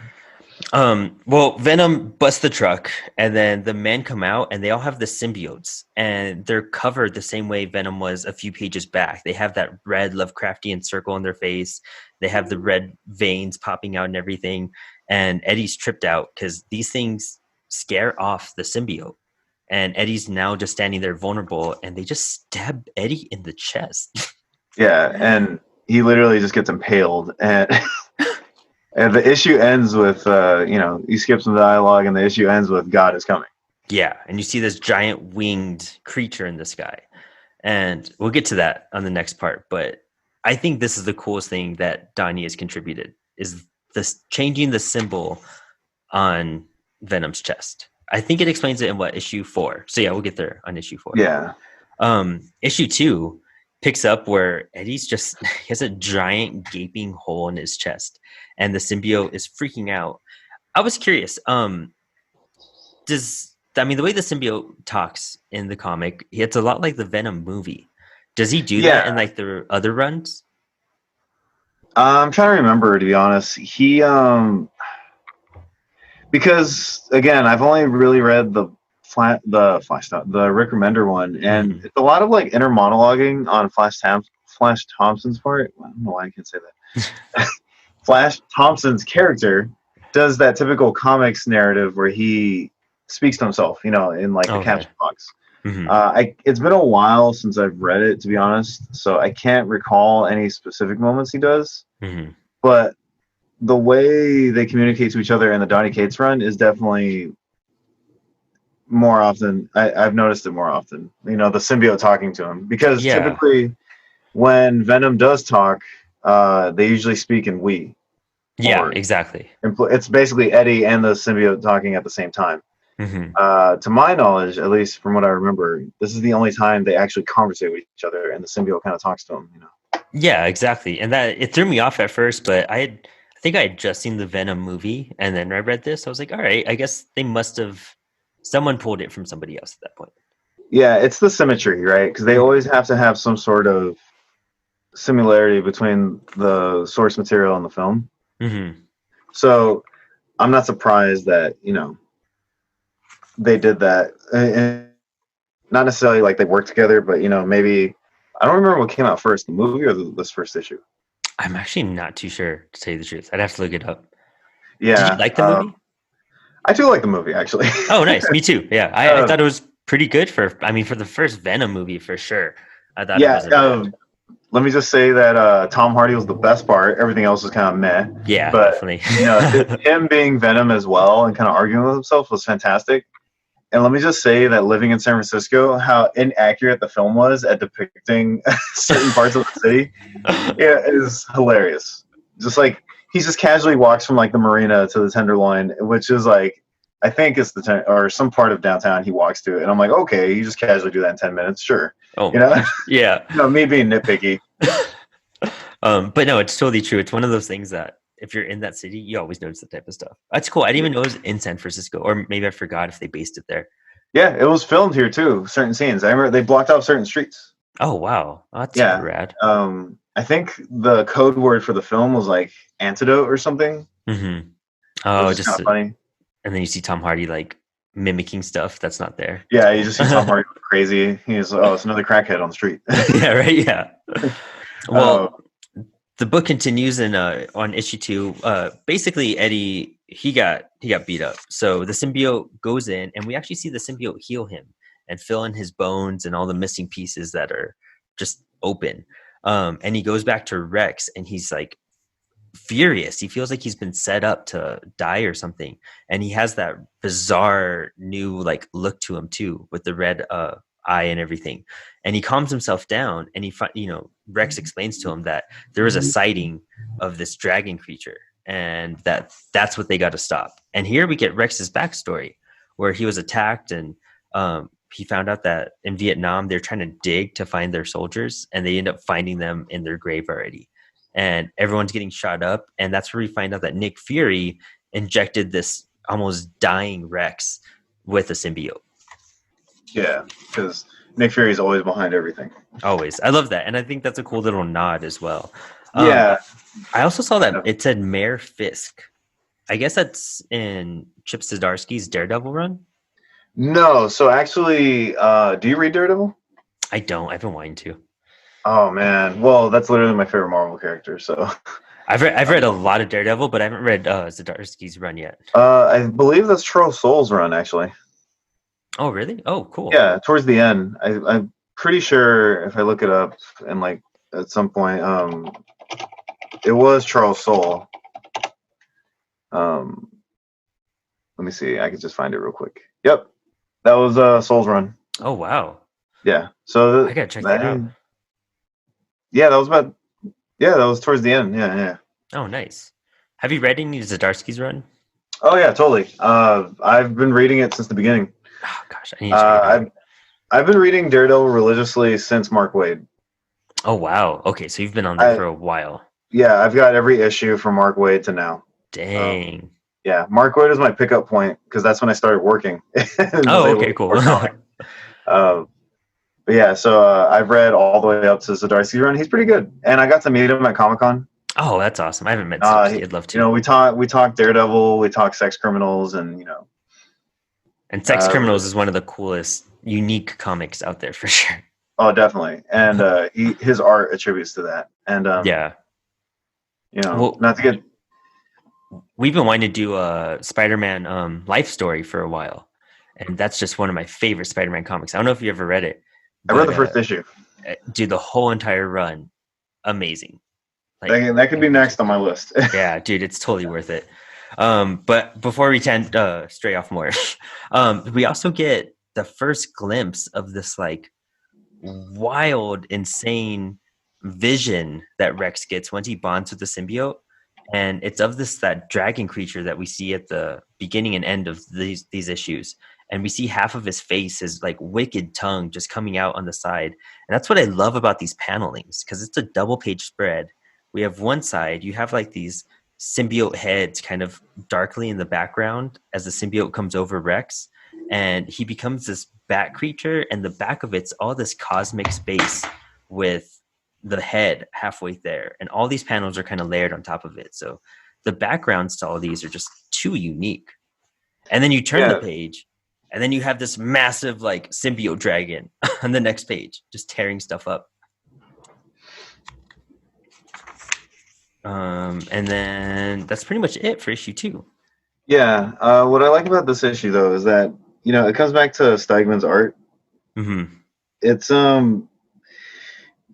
A: Well, Venom busts the truck, and then the men come out, and they all have the symbiotes, and they're covered the same way Venom was a few pages back. They have that red Lovecraftian circle on their face. They have the red veins popping out and everything. And Eddie's tripped out because these things scare off the symbiote. And Eddie's now just standing there vulnerable, and they just stab Eddie in the chest.
B: Yeah, and he literally just gets impaled, and and the issue ends with you skip some dialogue, and the issue ends with God is coming.
A: Yeah, and you see this giant winged creature in the sky. And we'll get to that on the next part, but I think this is the coolest thing that Donny has contributed, is this changing the symbol on Venom's chest. I think it explains it in issue 4. So yeah, we'll get there on issue 4.
B: Yeah.
A: Issue 2 picks up where Eddie's just he has a giant gaping hole in his chest, and the symbiote is freaking out. I was curious. The way the symbiote talks in the comic, it's a lot like the Venom movie. Does he do that in like the other runs?
B: I'm trying to remember, to be honest. He because again, I've only really read the Rick Remender one, and it's a lot of like inner monologuing on Flash Thompson's part. I don't know why I can't say that. Flash Thompson's character does that typical comics narrative where he speaks to himself, in like the caption box. Mm-hmm. It's been a while since I've read it, to be honest, so I can't recall any specific moments he does. Mm-hmm. But the way they communicate to each other in the Donny Cates run is definitely more often. I've noticed it more often. The symbiote talking to him, because typically when Venom does talk, they usually speak in we.
A: Yeah, exactly.
B: It's basically Eddie and the symbiote talking at the same time. Mm-hmm. To my knowledge, at least from what I remember, this is the only time they actually conversate with each other, and the symbiote kind of talks to him.
A: Yeah, exactly. And that it threw me off at first, but I think I had just seen the Venom movie, and then I read this. I was like, all right, I guess they must have. Someone pulled it from somebody else at that point.
B: Yeah, it's the symmetry, right? Because they always have to have some sort of similarity between the source material and the film. Mm-hmm. So I'm not surprised that they did that, and not necessarily like they worked together, but maybe I don't remember what came out first, the movie or this first issue.
A: I'm actually not too sure, to tell you the truth. I'd have to look it up.
B: Yeah.
A: Did you like the movie?
B: I do like the movie, actually.
A: Oh, nice. Me too. Yeah, I thought it was pretty good for the first Venom movie, for sure. I thought it was
B: let me just say that Tom Hardy was the best part. Everything else was kind of meh.
A: Yeah,
B: but,
A: definitely.
B: Him being Venom as well and kind of arguing with himself was fantastic. And let me just say that living in San Francisco, how inaccurate the film was at depicting certain parts of the city, is hilarious. Just like he just casually walks from like the marina to the Tenderloin, which is like I think it's or some part of downtown he walks to, and I'm like, okay, you just casually do that in 10 minutes, sure.
A: Oh
B: You
A: my
B: know,
A: gosh. Yeah.
B: me being nitpicky.
A: But no, it's totally true. It's one of those things that if you're in that city, you always notice that type of stuff. That's cool. I didn't even know it was in San Francisco, or maybe I forgot if they based it there.
B: Yeah, it was filmed here too. Certain scenes. I remember they blocked off certain streets.
A: Oh wow, oh, that's super
B: Yeah.
A: rad.
B: I think the code word for the film was like antidote or something.
A: Mm-hmm.
B: It
A: Oh,
B: was just kind
A: just
B: of funny.
A: and then you see Tom Hardy like mimicking stuff that's not there. It's
B: Yeah, you
A: cool.
B: just see Tom Hardy go crazy. He's it's another crackhead on the street.
A: Yeah, right. Yeah.
B: uh,
A: Well, the book continues in on issue 2. Basically, Eddie he got beat up. So the symbiote goes in, and we actually see the symbiote heal him and fill in his bones and all the missing pieces that are just open. And he goes back to Rex, and he's like furious. He feels like he's been set up to die or something, and he has that bizarre new like look to him too, with the red eye and everything. And he calms himself down, and Rex explains to him that there was a sighting of this dragon creature, and that's what they got to stop. And here we get Rex's backstory, where he was attacked, and he found out that in Vietnam they're trying to dig to find their soldiers, and they end up finding them in their grave already, and everyone's getting shot up. And that's where we find out that Nick Fury injected this almost dying Rex with a symbiote.
B: yeah, because Nick Fury is always behind everything.
A: Always. I love that. And I think that's a cool little nod as well.
B: Yeah.
A: I also saw that it said Mayor Fisk. I guess that's in Chip Zdarsky's Daredevil run.
B: No, so actually, do you read Daredevil?
A: I don't. I've been wanting to.
B: Oh man, well, that's literally my favorite Marvel character. So
A: I've read a lot of Daredevil, but I haven't read Zdarsky's run yet.
B: I believe that's Charles Soule's run, actually.
A: Oh, really? Oh, cool.
B: Yeah, towards the end. I'm pretty sure if I look it up and like at some point, it was Charles Soule. Let me see. I could just find it real quick. Yep, that was Soule's run.
A: Oh, wow.
B: Yeah. So
A: I gotta check that out.
B: Yeah, that was towards the end. Yeah.
A: Oh, nice. Have you read any of Zdarsky's run?
B: Oh yeah, totally. I've been reading it since the beginning.
A: Oh gosh, I need to check it out.
B: I've been reading Daredevil religiously since Mark Waid.
A: Oh wow. Okay, so you've been on that for a while.
B: Yeah, I've got every issue from Mark Waid to now.
A: Dang.
B: Yeah, Mark Waid is my pickup point because that's when I started working.
A: Oh, okay, cool.
B: But yeah, so I've read all the way up to Zdarsky run. He's pretty good, and I got to meet him at Comic-Con.
A: Oh, that's awesome. I haven't met Zdarsky. I'd love to.
B: We talk Daredevil, we talk Sex Criminals, and
A: And Sex Criminals is one of the coolest, unique comics out there for sure.
B: Oh, definitely. And his art attributes to that. And
A: yeah,
B: not to get.
A: We've been wanting to do a Spider-Man life story for a while, and that's just one of my favorite Spider-Man comics. I don't know if you ever read it.
B: I read the first issue.
A: Dude, the whole entire run, amazing.
B: Like, that could be next on my list.
A: Yeah, dude, it's totally worth it. But before we stray off more, we also get the first glimpse of this like wild, insane vision that Rex gets once he bonds with the symbiote. And it's of that dragon creature that we see at the beginning and end of these issues. And we see half of his face, his like wicked tongue just coming out on the side. And that's what I love about these panelings, because it's a double page spread. We have one side, you have like these symbiote heads kind of darkly in the background as the symbiote comes over Rex, and he becomes this bat creature, and the back of it's all this cosmic space with the head halfway there, and all these panels are kind of layered on top of it. So the backgrounds to all these are just too unique. And then you turn the page, and then you have this massive like symbiote dragon on the next page just tearing stuff up. And then that's pretty much it for issue 2.
B: Yeah. What I like about this issue though is that, it comes back to Stegman's art.
A: Mm-hmm.
B: It's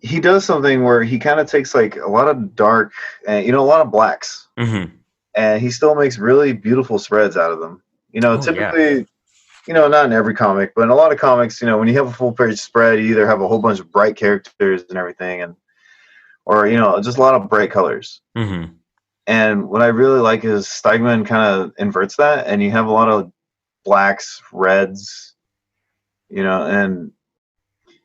B: he does something where he kind of takes like a lot of dark and a lot of blacks, and he still makes really beautiful spreads out of them. Typically, not in every comic, but in a lot of comics, when you have a full page spread, you either have a whole bunch of bright characters and everything, or just a lot of bright colors.
A: Mm-hmm.
B: And what I really like is Stegman kind of inverts that, and you have a lot of blacks, reds, and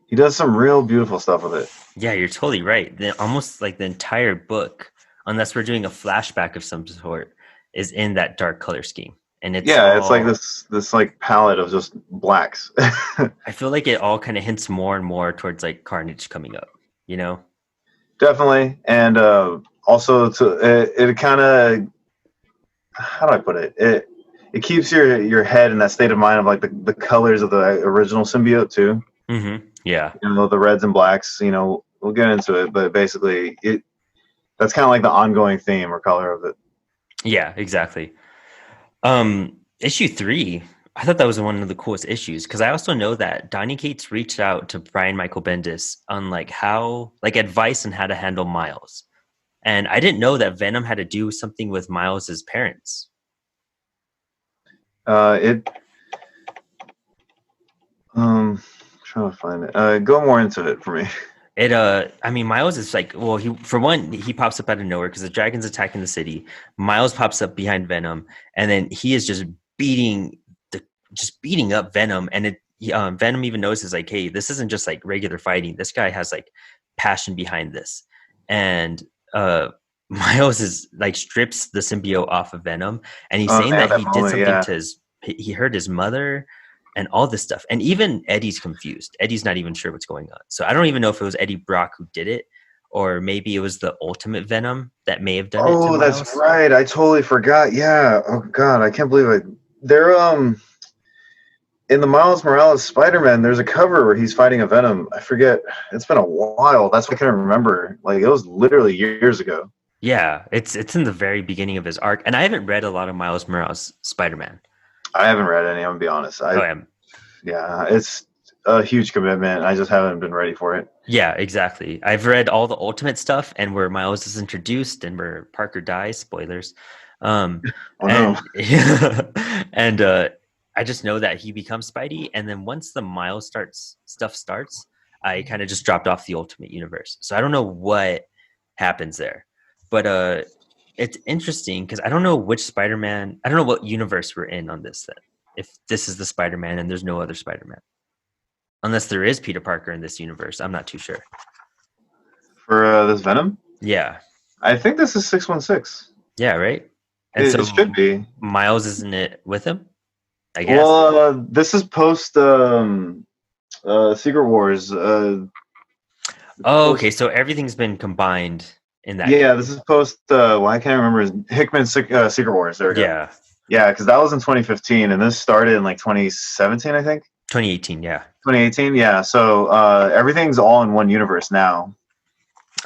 B: he does some real beautiful stuff with it.
A: Yeah, you're totally right. Almost like the entire book, unless we're doing a flashback of some sort, is in that dark color scheme. And it's
B: Yeah, it's like
A: all,
B: this like palette of just blacks.
A: I feel like it all kind of hints more and more towards like Carnage coming up, you know?
B: Definitely, and also it kind of, how do I put it? It keeps your head in that state of mind of like the colors of the original symbiote too.
A: Yeah.
B: The reds and blacks. We'll get into it, but basically that's kind of like the ongoing theme or color of it.
A: Yeah, exactly. Issue 3, I thought that was one of the coolest issues because I also know that Donny Cates reached out to Brian Michael Bendis on like how, like advice on how to handle Miles. And I didn't know that Venom had to do something with Miles's parents.
B: It trying to find it. Go more into it for me.
A: I mean, Miles is like, well, he pops up out of nowhere because the dragon's attacking the city. Miles pops up behind Venom, and then he is just beating up Venom, and Venom even notices like, hey, this isn't just like regular fighting. This guy has like passion behind this, and Miles is like strips the symbiote off of Venom, and he's saying that he did something to he hurt his mother and all this stuff. And even Eddie's confused. Eddie's not even sure what's going on. So I don't even know if it was Eddie Brock who did it, or maybe it was the Ultimate Venom that may have done it to Miles.
B: Oh, that's right. I totally forgot. Yeah. Oh God, I can't believe it. They're in the Miles Morales Spider-Man, there's a cover where he's fighting a Venom. I forget. It's been a while. That's what I can't remember. Like, it was literally years ago.
A: Yeah, it's in the very beginning of his arc. And I haven't read a lot of Miles Morales Spider-Man.
B: I haven't read any, I'm going to be honest. Yeah, it's a huge commitment. I just haven't been ready for it.
A: Yeah, exactly. I've read all the Ultimate stuff and where Miles is introduced and where Parker dies. Spoilers.
B: No.
A: And I just know that he becomes Spidey, and then once the Miles starts, I kind of just dropped off the Ultimate Universe. So I don't know what happens there, but it's interesting because I don't know which Spider-Man. I don't know what universe we're in on this. Then, if this is the Spider-Man and there's no other Spider-Man, unless there is Peter Parker in this universe, I'm not too sure.
B: For this Venom,
A: yeah,
B: I think this is 616.
A: Yeah, right. And
B: it should be.
A: Miles isn't it with him? I guess.
B: Well, this is post Secret Wars.
A: Okay. So everything's been combined in that.
B: Yeah, this is post. I can't remember. Hickman's Secret Wars. There we go.
A: Yeah.
B: Yeah, because that was in 2015, and this started in like 2017, I think.
A: 2018. Yeah.
B: 2018. Yeah. So everything's all in one universe now.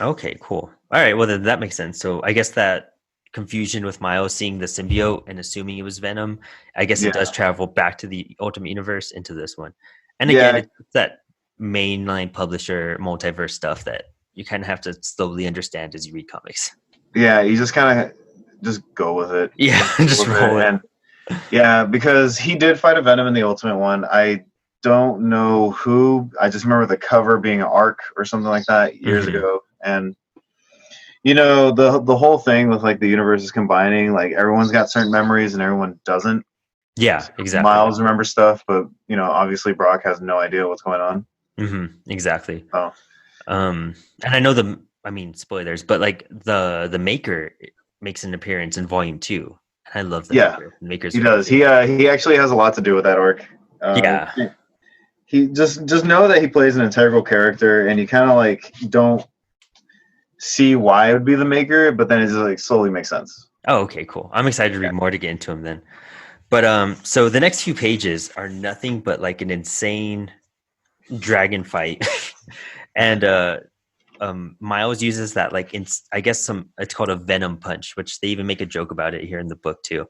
A: Okay. Cool. All right. Well, then that makes sense. So I guess that confusion with Miles seeing the symbiote and assuming it was Venom, I guess it does travel back to the Ultimate Universe into this one. And again, it's that mainline publisher multiverse stuff that you kind of have to slowly understand as you read comics.
B: Yeah, you just kind of just go with it.
A: Yeah, just roll it.
B: Yeah, because he did fight a Venom in the Ultimate one. I don't know who. I just remember the cover being an arc or something like that years ago. And the whole thing with like the universes combining, like everyone's got certain memories and everyone doesn't.
A: Yeah, exactly.
B: Miles remembers stuff, but obviously Brock has no idea what's going on.
A: Exactly.
B: Oh.
A: And I know spoilers, but like the Maker makes an appearance in Volume 2. I love the Maker. Maker's
B: he does. He actually has a lot to do with that arc. He just know that he plays an integral character, and you kind of like don't see why it would be the Maker, but then it just like slowly makes sense.
A: Oh, okay, cool. I'm excited to read more to get into him then. But so the next few pages are nothing but like an insane dragon fight, and Miles uses that like I guess it's called a Venom punch, which they even make a joke about it here in the book too.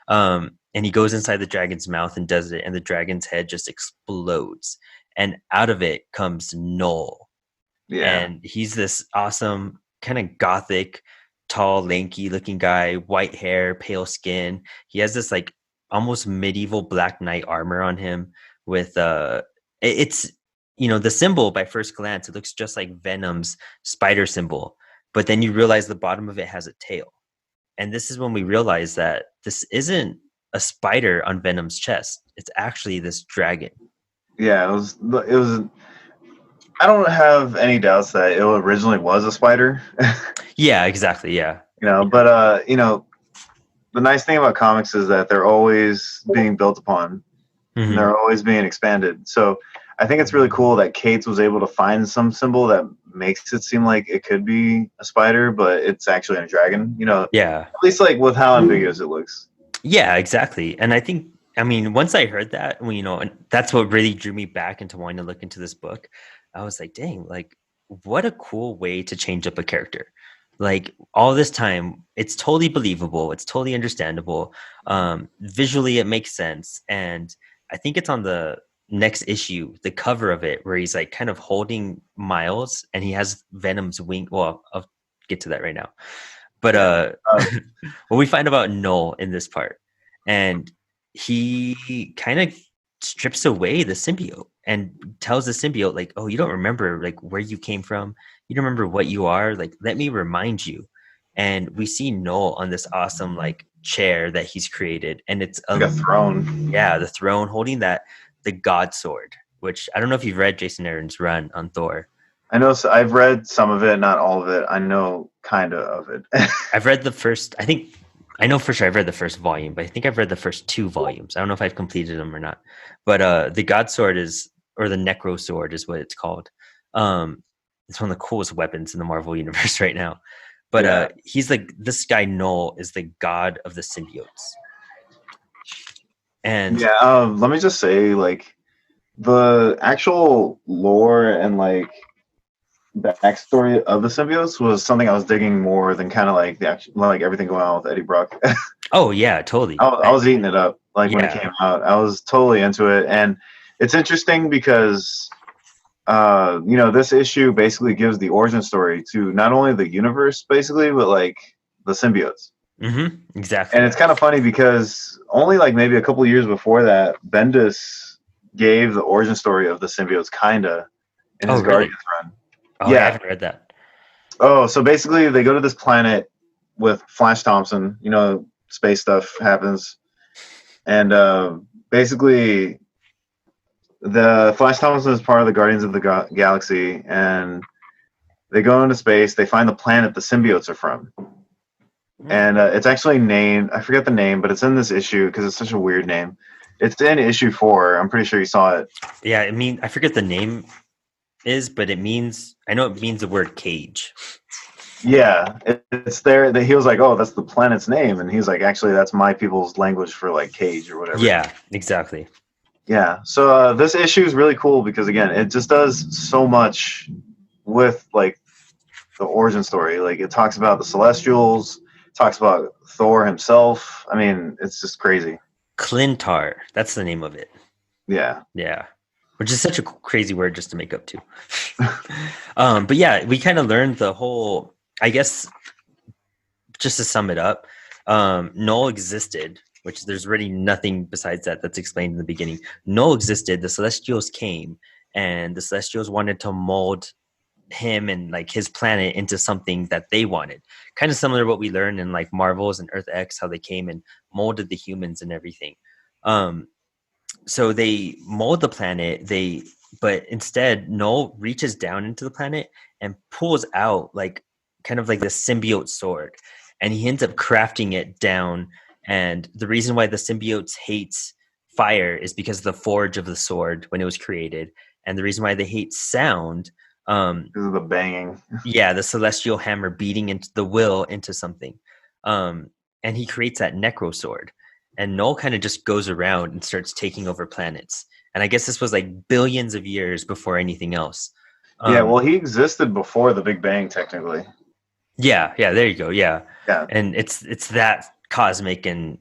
A: And he goes inside the dragon's mouth and does it, and the dragon's head just explodes, and out of it comes Knull. Yeah. And he's this awesome kind of gothic, tall, lanky looking guy, white hair, pale skin. He has this like almost medieval Black Knight armor on him with it's the symbol by first glance, it looks just like Venom's spider symbol, but then you realize the bottom of it has a tail. And this is when we realize that this isn't a spider on Venom's chest. It's actually this dragon.
B: Yeah, it was. I don't have any doubts that it originally was a spider.
A: Yeah, exactly. Yeah.
B: But the nice thing about comics is that they're always being built upon, and they're always being expanded. So I think it's really cool that Cates was able to find some symbol that makes it seem like it could be a spider, but it's actually a dragon.
A: Yeah.
B: At least like with how ambiguous it looks.
A: Yeah, exactly. And I mean, once I heard that, and that's what really drew me back into wanting to look into this book. I was like, dang, like what a cool way to change up a character. Like all this time, it's totally believable. It's totally understandable. Visually, it makes sense. And I think it's on the next issue, the cover of it, where he's like kind of holding Miles and he has Venom's wing. Well, I'll get to that right now. But what we find about Knull in this part, and he kind of strips away the symbiote and tells the symbiote like, oh, you don't remember like where you came from, you don't remember what you are, like let me remind you. And we see Knull on this awesome like chair that he's created, and it's
B: like a throne.
A: Yeah, the throne, holding the God Sword, which I don't know if you've read Jason Aaron's run on Thor.
B: I know, so I've read some of it, not all of it. I know kind of it.
A: I've read the first, I know for sure I've read the first volume, but I think I've read the first 2 volumes. I don't know if I've completed them or not. But the God Sword or the Necro Sword is what it's called. It's one of the coolest weapons in the Marvel universe right now. But he's like, this guy Knull is the god of the symbiotes. And
B: let me just say, like, the actual lore and like the backstory of the symbiotes was something I was digging more than kind of like the actual, like everything going on with Eddie Brock.
A: Oh yeah, totally.
B: I was eating it up like when it came out. I was totally into it, and it's interesting because this issue basically gives the origin story to not only the universe basically, but like the symbiotes.
A: Exactly.
B: And it's kind of funny because only like maybe a couple of years before that, Bendis gave the origin story of the symbiotes kinda in his Guardians run.
A: Oh, yeah, I haven't read that.
B: Oh, so basically they go to this planet with Flash Thompson. Space stuff happens, and basically the Flash Thompson is part of the Guardians of the Galaxy, and they go into space. They find the planet the symbiotes are from, and it's actually named. I forget the name, but it's in this issue because it's such a weird name. It's in issue 4. I'm pretty sure you saw it.
A: Yeah, I forget the name is, but I know it means the word cage.
B: Yeah, it's there. That he was like, oh, that's the planet's name, and he's like, actually, that's my people's language for like cage or whatever.
A: Yeah, exactly.
B: Yeah, so this issue is really cool because again, it just does so much with like the origin story. Like it talks about the Celestials, talks about Thor himself. I mean, it's just crazy.
A: Clintar, that's the name of it.
B: Yeah.
A: Which is such a crazy word just to make up too. But yeah, we kind of learned the whole, I guess, just to sum it up, Knull existed, which there's really nothing besides that's explained in the beginning. Knull existed, the Celestials came, and the Celestials wanted to mold him and like his planet into something that they wanted. Kind of similar to what we learned in like Marvels and Earth X, how they came and molded the humans and everything. So they mold the planet, but instead Knull reaches down into the planet and pulls out like kind of like the symbiote sword, and he ends up crafting it down. And the reason why the symbiotes hates fire is because of the forge of the sword when it was created, and the reason why they hate sound
B: because of the banging.
A: Yeah, the celestial hammer beating into the will into something. And he creates that necro sword. And Knull kind of just goes around and starts taking over planets. And I guess this was like billions of years before anything else.
B: Well, he existed before the Big Bang, technically.
A: Yeah, there you go. Yeah. And it's that cosmic and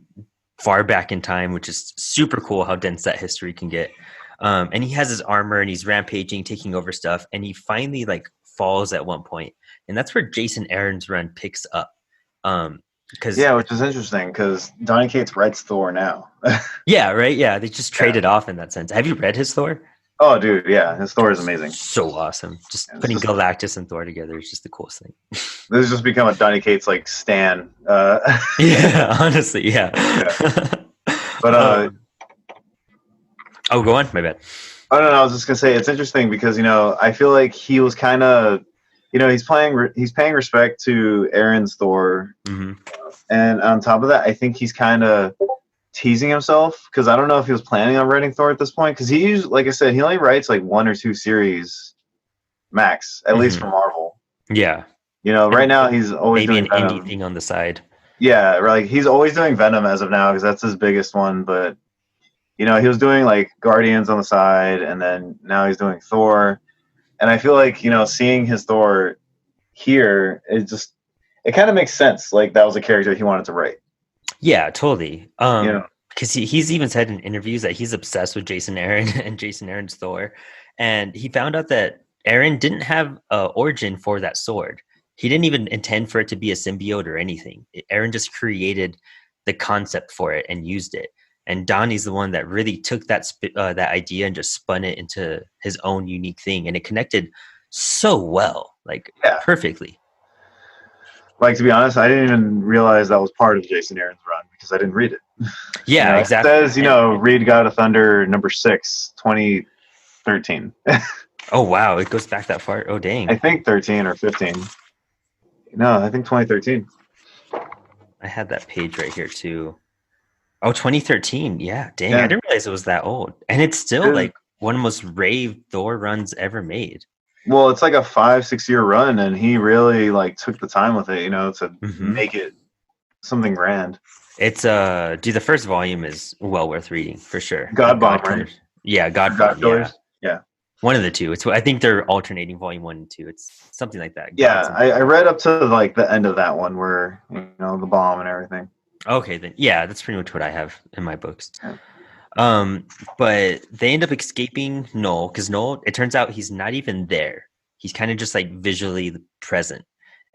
A: far back in time, which is super cool how dense that history can get. And he has his armor and he's rampaging, taking over stuff. And he finally like falls at one point. And that's where Jason Aaron's run picks up. Which
B: is interesting because Donny Cates writes Thor now.
A: Yeah, right. Yeah, they just traded off in that sense. Have you read his Thor?
B: Oh, dude, yeah, his Thor is amazing.
A: So awesome. Just putting Galactus and Thor together is just the coolest thing.
B: This has just become a Donny Cates like stan.
A: Yeah, honestly, yeah.
B: But
A: Oh, go on. My bad.
B: I don't know. I was just gonna say it's interesting because I feel like he was kind of, he's paying respect to Aaron's Thor, and on top of that, I think he's kind of teasing himself because I don't know if he was planning on writing Thor at this point because he usually, like I said, he only writes like 1 or 2 series max, at least for Marvel.
A: Yeah.
B: Right now he's always
A: maybe
B: doing
A: an
B: Venom.
A: indie thing on the side.
B: Yeah, like he's always doing Venom as of now because that's his biggest one. But he was doing like Guardians on the side, and then now he's doing Thor. And I feel like seeing his Thor here, it kind of makes sense. Like that was a character he wanted to write.
A: Yeah, totally. Because he's even said in interviews that he's obsessed with Jason Aaron and Jason Aaron's Thor, and he found out that Aaron didn't have an origin for that sword. He didn't even intend for it to be a symbiote or anything. Aaron just created the concept for it and used it. And Donnie's the one that really took that idea and just spun it into his own unique thing, and it connected so well, perfectly.
B: Like, to be honest, I didn't even realize that was part of Jason Aaron's run because I didn't read it.
A: Yeah, exactly.
B: It says, read God of Thunder number 6, 2013.
A: Oh, wow. It goes back that far. Oh, dang.
B: I think 13 or 15. No, I think 2013.
A: I had that page right here, too. Oh, 2013. Yeah, dang. Yeah. I didn't realize it was that old. And it's still like one of the most raved Thor runs ever made.
B: Well, it's like a 5-6 year run, and he really took the time with it, to make it something grand.
A: It's the first volume is well worth reading for sure.
B: God Bomb.
A: Yeah, God
B: Killers. Yeah.
A: One of the two. I think they're alternating volume 1 and 2. It's something like that.
B: Yeah, I read up to the end of that one where the bomb and everything.
A: Okay, then yeah, that's pretty much what I have in my books. Yeah. But they end up escaping Knull because Knull, it turns out he's not even there. He's kind of just visually present,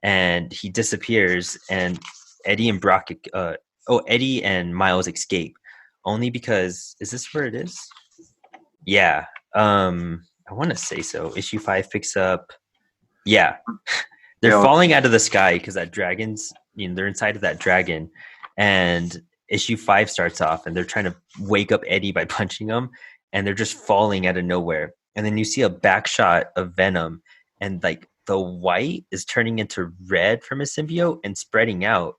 A: and he disappears. And Eddie and Miles escape only because is this where it is? Yeah. I want to say so. Issue 5 picks up. Yeah, they're falling out of the sky because that dragon's. They're inside of that dragon, and issue 5 starts off, and they're trying to wake up Eddie by punching him, and they're just falling out of nowhere. And then you see a back shot of Venom, and the white is turning into red from his symbiote and spreading out.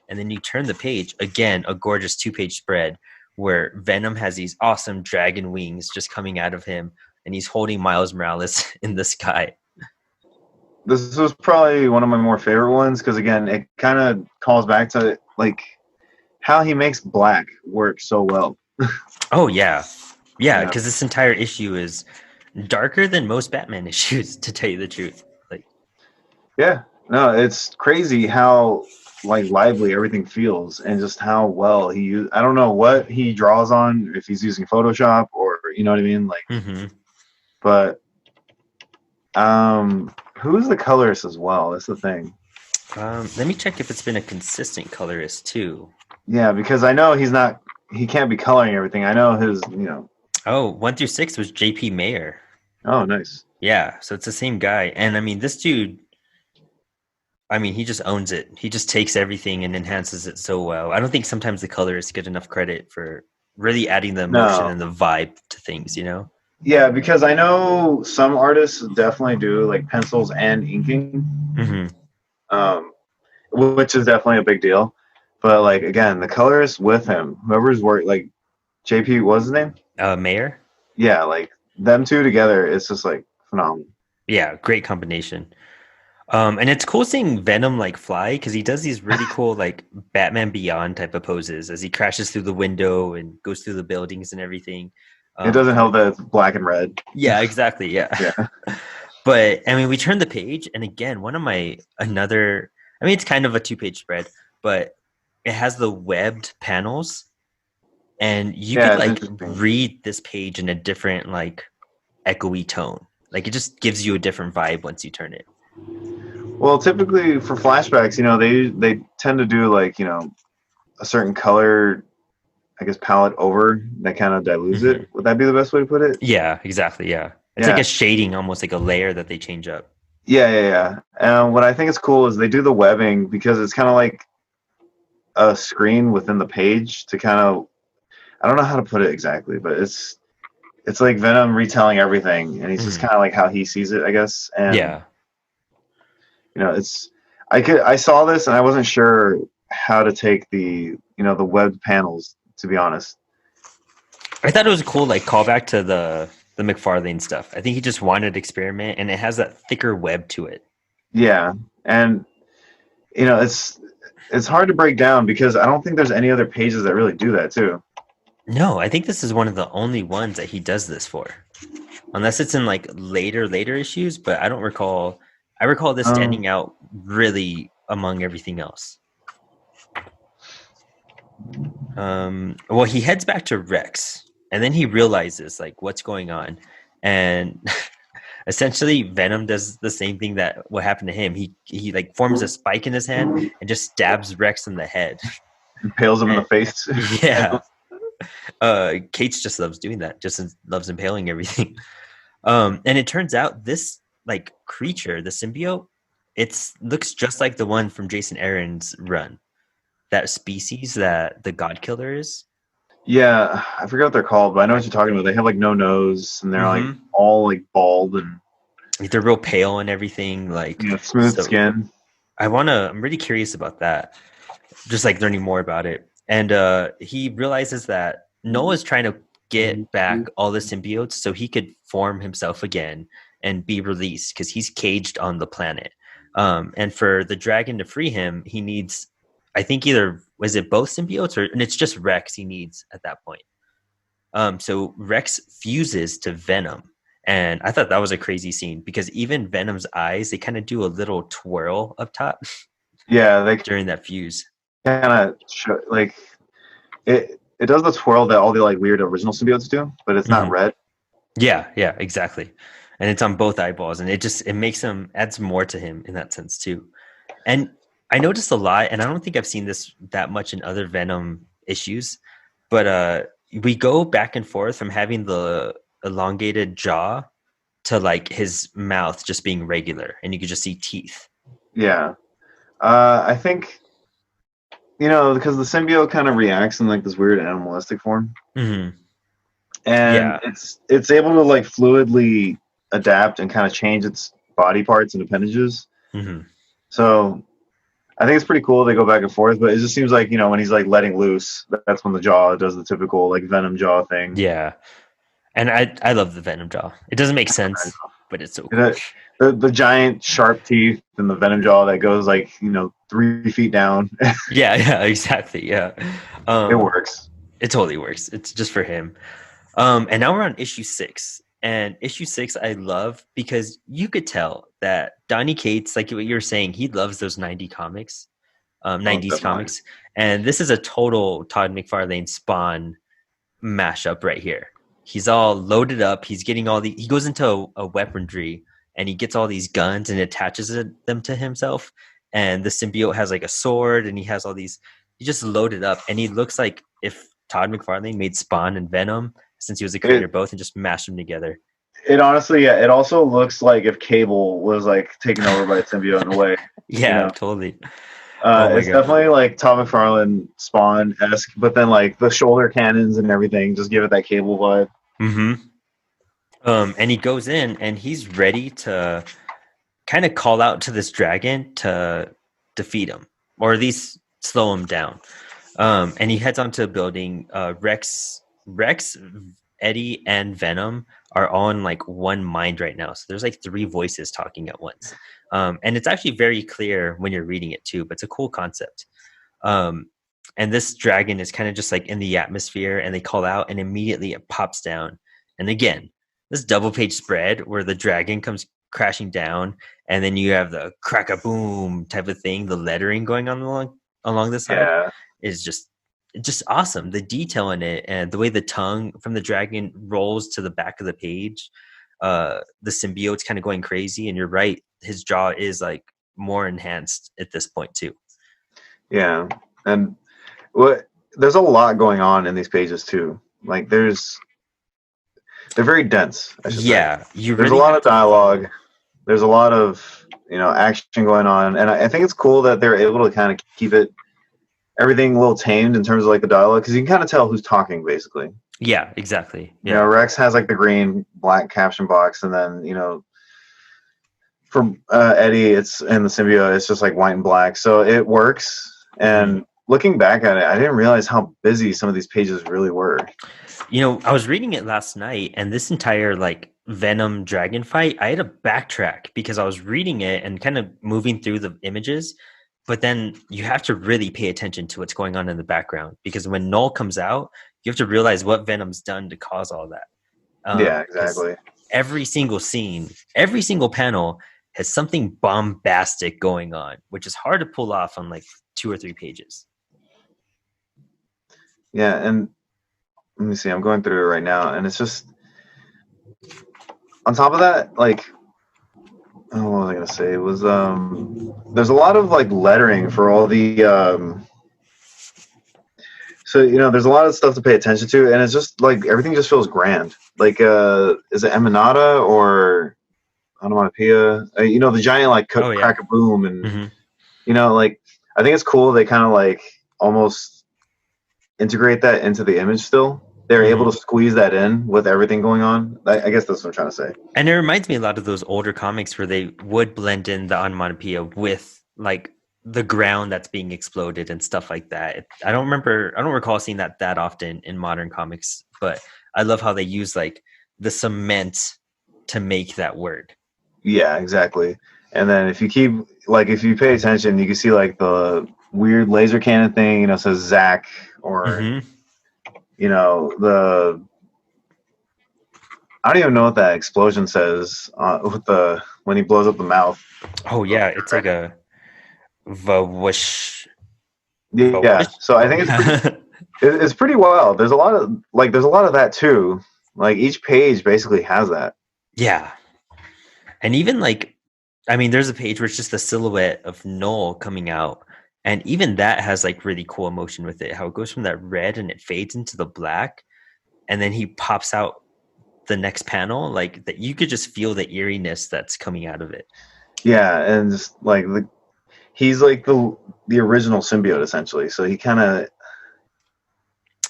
A: And then you turn the page again, a gorgeous 2-page spread where Venom has these awesome dragon wings just coming out of him, and he's holding Miles Morales in the sky.
B: This was probably one of my more favorite ones because, again, it kind of calls back to how he makes black work so well.
A: Oh, yeah. Yeah, because this entire issue is darker than most Batman issues, to tell you the truth.
B: Yeah. No, it's crazy how lively everything feels and just how well I don't know what he draws on, if he's using Photoshop or, you know what I mean? But who's the colorist as well? That's the thing.
A: Let me check if it's been a consistent colorist too.
B: Yeah, because I know he can't be coloring everything. I know his,
A: Oh, 1 through 6 was J.P. Mayer.
B: Oh, nice.
A: Yeah, so it's the same guy. And this dude, he just owns it. He just takes everything and enhances it so well. I don't think sometimes the colorists get enough credit for really adding the emotion and the vibe to things,
B: Yeah, because I know some artists definitely do pencils and inking, which is definitely a big deal. But again, the colorist with him, whoever's worked, JP, what's his name?
A: Mayer.
B: Yeah, them two together, it's just phenomenal.
A: Yeah, great combination. And it's cool seeing Venom fly because he does these really cool Batman Beyond type of poses as he crashes through the window and goes through the buildings and everything.
B: It doesn't help that it's black and red.
A: Yeah, exactly. Yeah. But we turn the page, and again, it's kind of a 2-page spread, but it has the webbed panels, and you could read this page in a different echoey tone. It just gives you a different vibe once you turn it.
B: Well, typically for flashbacks, they tend to do a certain color, I guess, palette over that kind of dilutes it. Would that be the best way to put it?
A: Yeah, exactly. Yeah. It's like a shading, almost like a layer that they change up.
B: Yeah. And what I think is cool is they do the webbing because it's kind of like a screen within the page to kind of, I don't know how to put it exactly, but it's like Venom retelling everything, and he's just kind of like how he sees it, I guess. And
A: Yeah.
B: it's I saw this and I wasn't sure how to take the webbed panels, to be honest.
A: I thought it was a cool like callback to the McFarlane stuff. I think he just wanted to experiment, and it has that thicker web to it.
B: Yeah, and it's hard to break down because I don't think there's any other pages that really do that too.
A: No, I think this is one of the only ones that he does this for, unless it's in like later issues. But I don't recall. I recall this standing out really among everything else. Well, he heads back to Rex, and then he realizes like what's going on, and essentially Venom does the same thing that what happened to him. He like forms a spike in his hand and just stabs Rex in the head,
B: impales him in the face.
A: Yeah. Cates just loves doing that, just loves impaling everything. And it turns out this like creature, the symbiote, looks just like the one from Jason Aaron's run. That species that the God Killer is.
B: Yeah, I forget what they're called, but I know what you're talking about. They have like no nose, and they're like all like bald and
A: they're real pale and everything. Like
B: smooth skin.
A: I'm really curious about that. Just like learning more about it. And he realizes that Knull is trying to get back all the symbiotes so he could form himself again and be released because he's caged on the planet. And for the dragon to free him, he needs, I think was it both symbiotes and it's just Rex he needs at that point. So Rex fuses to Venom. And I thought that was a crazy scene because even Venom's eyes, they kind of do a little twirl up top.
B: Yeah, they
A: during that fuse.
B: Kind of like it does the twirl that all the like weird original symbiotes do, but it's not red.
A: Yeah, exactly. And it's on both eyeballs, and it makes him adds more to him in that sense too. And I noticed a lot, and I don't think I've seen this that much in other Venom issues, but we go back and forth from having the elongated jaw to like his mouth just being regular, and you could just see teeth.
B: Yeah, I think because the symbiote kind of reacts in like this weird animalistic form, and it's able to like fluidly adapt and kind of change its body parts and appendages. So I think it's pretty cool. They go back and forth, but it just seems like when he's like letting loose, that's when the jaw does the typical like Venom jaw thing.
A: Yeah, and I love the Venom jaw. It doesn't make sense, but it's so cool.
B: The giant sharp teeth and the Venom jaw that goes like 3 feet down.
A: yeah, exactly. Yeah,
B: it works.
A: It totally works. It's just for him. And now we're on issue 6. And issue 6 I love because you could tell that Donny Cates, like what you were saying, he loves those 90s comics. And this is a total Todd McFarlane Spawn mashup right here. He's all loaded up. He's getting he goes into a weaponry and he gets all these guns and attaches them to himself. And the symbiote has like a sword and he has all these, he just loaded up. And he looks like if Todd McFarlane made Spawn and Venom, since he was the creator of both, and just mashed them together.
B: It honestly, yeah, it also looks like if Cable was like taken over by a symbiote in a way.
A: Yeah, totally.
B: It's definitely like Todd McFarlane Spawn-esque, but then like the shoulder cannons and everything just give it that Cable vibe.
A: And he goes in and he's ready to kind of call out to this dragon to defeat him, or at least slow him down. And he heads onto a building. Rex, Eddie, and Venom are all in like one mind right now. So there's like 3 voices talking at once. And it's actually very clear when you're reading it too, but it's a cool concept. And this dragon is kind of just like in the atmosphere and they call out and immediately it pops down. And again, this double page spread where the dragon comes crashing down and then you have the crack-a-boom type of thing, the lettering going on along the side is just awesome. The detail in it and the way the tongue from the dragon rolls to the back of the page, the symbiote's kind of going crazy, and you're right, his jaw is like more enhanced at this point too.
B: Yeah, and there's a lot going on in these pages too. Like they're very dense. I should say. There's a lot of dialogue. There's a lot of action going on, and I think it's cool that they're able to kind of keep it everything a little tamed in terms of like the dialogue, because you can kind of tell who's talking basically.
A: Yeah, exactly.
B: You know,
A: Yeah.
B: Rex has like the green black caption box, and then for Eddie, it's in the symbiote, it's just like white and black, so it works.
A: Mhm.
B: And looking back at it, I didn't realize how busy some of these pages really were.
A: I was reading it last night, and this entire like Venom dragon fight, I had to backtrack because I was reading it and kind of moving through the images, but then you have to really pay attention to what's going on in the background because when Knull comes out, you have to realize what Venom's done to cause all that.
B: Yeah,
A: Because
B: exactly.
A: every single scene, every single panel has something bombastic going on, which is hard to pull off on like 2 or 3 pages.
B: Yeah, and let me see, I'm going through it right now, and it's just on top of that, like, oh, what was I gonna say? It was there's a lot of like lettering for all the so there's a lot of stuff to pay attention to, and it's just like everything just feels grand. Like, is it Emanata or onomatopoeia? The giant like
A: Oh yeah.
B: crack a boom, and
A: Hmm.
B: like I think it's cool. They kind of like almost integrate that into the image. Still, they're able
A: Hmm.
B: to squeeze that in with everything going on. I guess that's what I'm trying to say.
A: And it reminds me a lot of those older comics where they would blend in the onomatopoeia with like the ground that's being exploded and stuff like that. I don't recall seeing that often in modern comics, but I love how they use like the cement to make that word.
B: Yeah, exactly. And then if you pay attention, you can see like the weird laser cannon thing. Says Zach, or
A: Hmm.
B: the I don't even know what that explosion says with the when he blows up the mouth.
A: Oh yeah, it's like a Vawish.
B: Yeah,
A: Vawish.
B: so I think
A: Yeah.
B: it's pretty wild. There's a lot of that too. Like each page basically has that.
A: Yeah. And even like, I mean, there's a page where it's just the silhouette of Knull coming out. And even that has like really cool emotion with it. How it goes from that red and it fades into the black. And then he pops out the next panel. Like that you could just feel the eeriness that's coming out of it.
B: Yeah, and just like he's like the original symbiote essentially. So he kind of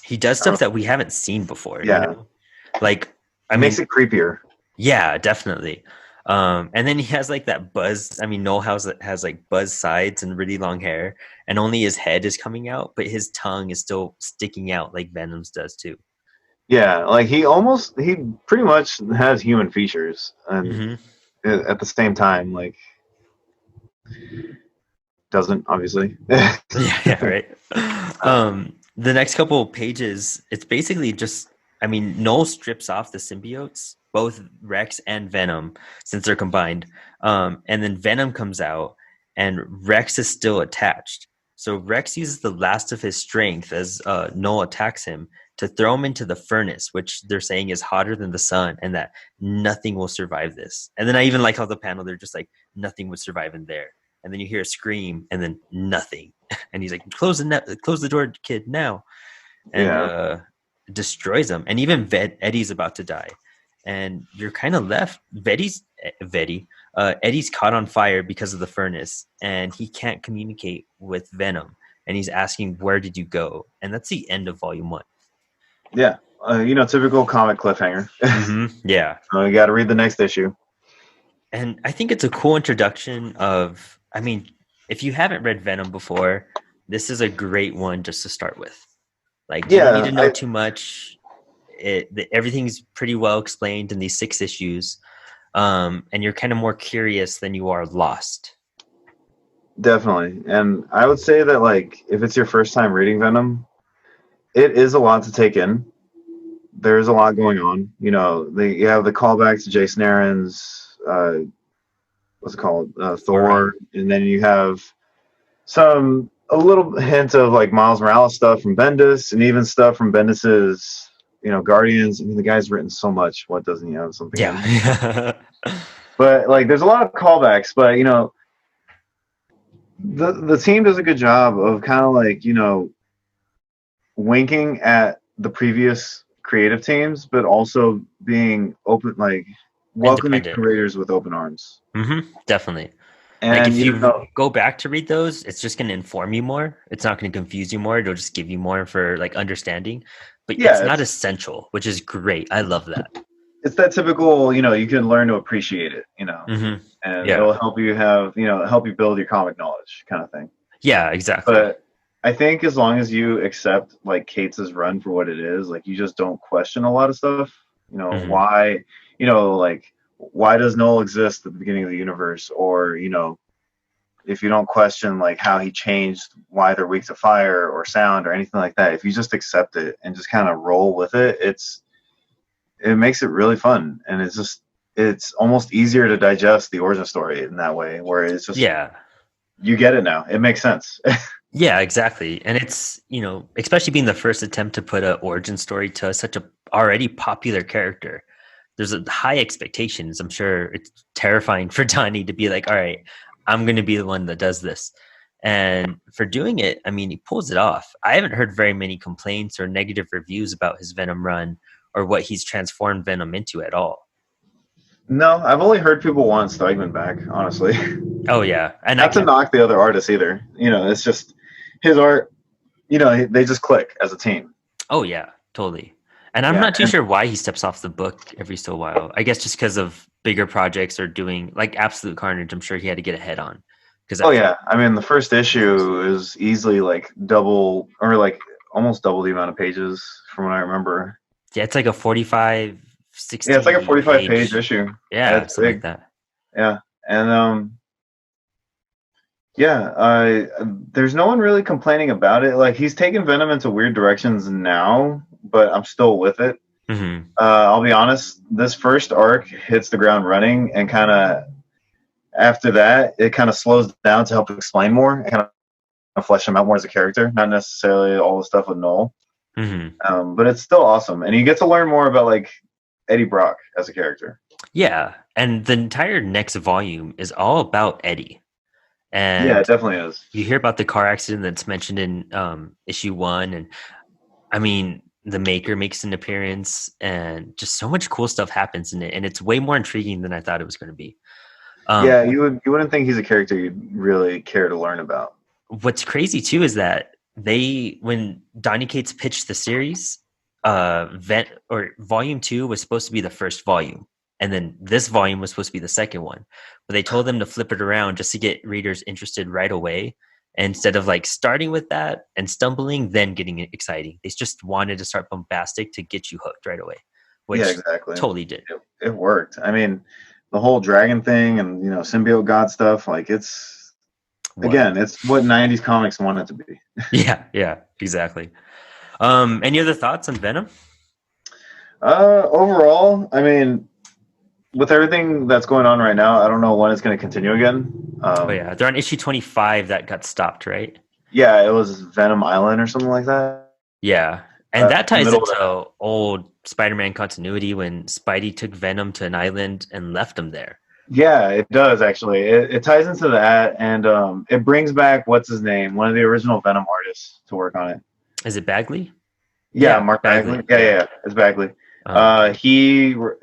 A: He does
B: I don't
A: stuff
B: know.
A: that we haven't seen before,
B: Yeah,
A: Like, I
B: it makes
A: mean,
B: it creepier.
A: yeah, definitely. And then he has like that buzz. I mean, Noel has like buzz sides and really long hair, and only his head is coming out, but his tongue is still sticking out like Venom's does too.
B: Yeah, like he pretty much has human features, and
A: Hmm.
B: at the same time, like doesn't obviously.
A: Yeah, yeah, right. The next couple of pages, it's basically just, I mean, Noel strips off the symbiotes, both Rex and Venom, since they're combined. And then Venom comes out, and Rex is still attached. So Rex uses the last of his strength as Noel attacks him to throw him into the furnace, which they're saying is hotter than the sun, and that nothing will survive this. And then I even like how the panel they're just like nothing would survive in there, and then you hear a scream, and then nothing, and he's like, close the door, kid, now, and
B: Yeah,
A: destroys him. And even Eddie's about to die, and you're kind of left. Eddie's caught on fire because of the furnace, and he can't communicate with Venom, and he's asking, "Where did you go?" And that's the end of Volume 1.
B: yeah. Typical comic cliffhanger.
A: Mm-hmm. Yeah,
B: You got to read the next issue.
A: and I think it's a cool introduction of. I mean, if you haven't read Venom before, this is a great one just to start with. Like you don't need
B: Yeah,
A: to know too much. Everything's pretty well explained in these 6 issues, and you're kind of more curious than you are lost.
B: definitely. And I would say that like if it's your first time reading Venom, it is a lot to take in. There's a lot going on. You have the callback to Jason Aaron's what's it called,
A: War
B: Thor,
A: Run.
B: and then you have a little hint of like Miles Morales stuff from Bendis, and even stuff from Bendis's Guardians. I mean, the guy's written so much. What doesn't he have something in?
A: Yeah.
B: But like, there's a lot of callbacks. But the team does a good job of kind of like winking at the previous creative teams, but also being open, like welcoming
A: Independent.
B: creators with open arms.
A: Hmm. Definitely. Like
B: And
A: if
B: you
A: you
B: know,
A: go back to read those, it's just going to inform you more. It's not going to confuse you more. It'll just give you more for like understanding. But it's
B: yeah,
A: not essential, which is great. I love that.
B: it's that typical, you can learn to appreciate it,
A: Hmm.
B: and
A: Yeah.
B: it'll help you help you build your comic knowledge kind of thing.
A: Yeah, exactly.
B: But I think as long as you accept like Kate's run for what it is, like you just don't question a lot of stuff.
A: Hmm.
B: Why, like why does Knull exist at the beginning of the universe? Or, if you don't question like how he changed, why they're weak to fire or sound or anything like that, if you just accept it and just kind of roll with it, it makes it really fun. And it's almost easier to digest the origin story in that way, where it's just
A: Yeah.
B: you get it now. It makes sense.
A: Yeah, exactly. And it's, especially being the first attempt to put an origin story to such a already popular character. There's a high expectations. I'm sure it's terrifying for Donny to be like, all right, I'm going to be the one that does this. And for doing it, I mean, he pulls it off. I haven't heard very many complaints or negative reviews about his Venom run or what he's transformed Venom into at all.
B: No, I've only heard people want Stegman back, honestly.
A: Oh yeah, and I
B: Not to
A: can.
B: knock the other artists either. It's just his art. They just click as a team.
A: Oh yeah, totally. And I'm
B: Yeah,
A: not too
B: and
A: sure why he steps off the book every so while. I guess just because of bigger projects or doing like Absolute Carnage. I'm sure he had to get ahead on because
B: oh
A: that feels
B: yeah, I mean the first issue is easily like double or like almost double the amount of pages from what I remember.
A: yeah, it's like a 45,
B: Yeah, it's like a
A: 60
B: 45-page
A: page.
B: issue.
A: Yeah,
B: It's
A: something like
B: big.
A: that.
B: Yeah, and yeah, there's no one really complaining about it. Like he's taken Venom into weird directions now, but I'm still with it.
A: Hmm.
B: I'll be honest, this first arc hits the ground running, and kind of after that, it kind of slows down to help explain more and kind of flesh him out more as a character, not necessarily all the stuff with Knull.
A: Hmm.
B: But it's still awesome, and you get to learn more about like Eddie Brock as a character.
A: Yeah, and the entire next volume is all about Eddie.
B: Yeah, it
A: And
B: definitely is.
A: you hear about the car accident that's mentioned in issue 1, and I mean, the Maker makes an appearance, and just so much cool stuff happens in it, and it's way more intriguing than I thought it was going to be.
B: Yeah,
A: Um,
B: you wouldn't think he's a character you'd really care to learn about.
A: what's crazy too is that when Donny Cates pitched the series, volume 2 was supposed to be the first volume, and then this volume was supposed to be the second one, but they told them to flip it around just to get readers interested right away. Instead of like starting with that and stumbling, then getting it exciting, they just wanted to start bombastic to get you hooked right away,
B: Yeah,
A: which
B: exactly.
A: totally did.
B: It worked. I mean, the whole dragon thing and symbiote god stuff, like
A: What?
B: it's what '90s comics want it to be.
A: Yeah, exactly. Any other thoughts on Venom?
B: Overall, I mean, with everything that's going on right now, I don't know when it's going to continue again.
A: Oh yeah, they're on issue 25 that got stopped, right?
B: Yeah, it was Venom Island or something like that.
A: Yeah. And that
B: In the
A: ties
B: middle of that.
A: into old Spider-Man continuity when Spidey took Venom to an island and left him there.
B: Yeah, it does actually. It ties into that, and it brings back what's his name, one of the original Venom artists, to work on it.
A: Is it Bagley?
B: Yeah,
A: Yeah,
B: Mark Bagley.
A: Bagley.
B: Yeah,
A: Yeah.
B: yeah, it's Bagley.
A: Um,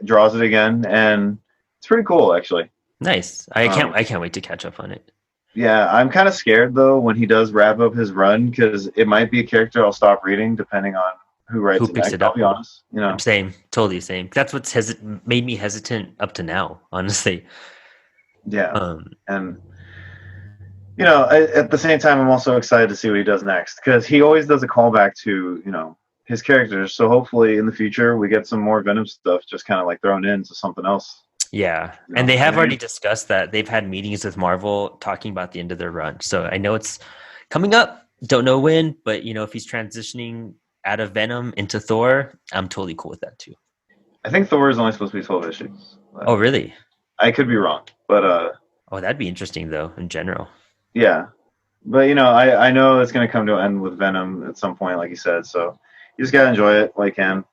B: Draws it again, and it's pretty cool actually.
A: nice. I can't
B: Um,
A: I can't wait to catch up on it.
B: yeah, I'm kind of scared though when he does wrap up his run, because it might be a character I'll stop reading depending on who
A: Who
B: writes it
A: picks
B: next.
A: it
B: I'll
A: up?
B: be honest.
A: I'm same, totally same. That's what's made me hesitant up to now, honestly.
B: Yeah,
A: Um,
B: and at the same time, I'm also excited to see what he does next, because he always does a callback to his characters. So hopefully in the future we get some more Venom stuff, just kind of like thrown into something else.
A: yeah.
B: You
A: And
B: know
A: they
B: what
A: have
B: I
A: already
B: mean?
A: discussed that they've had meetings with Marvel talking about the end of their run. So I know it's coming up. Don't know when, but if he's transitioning out of Venom into Thor, I'm totally cool with that too.
B: I think Thor is only supposed to be 12 issues.
A: Oh, really?
B: I could be wrong, but
A: Oh, that'd be interesting though, in general.
B: yeah. But I know it's gonna come to an end with Venom at some point, like you said. So you just gotta enjoy it while you can.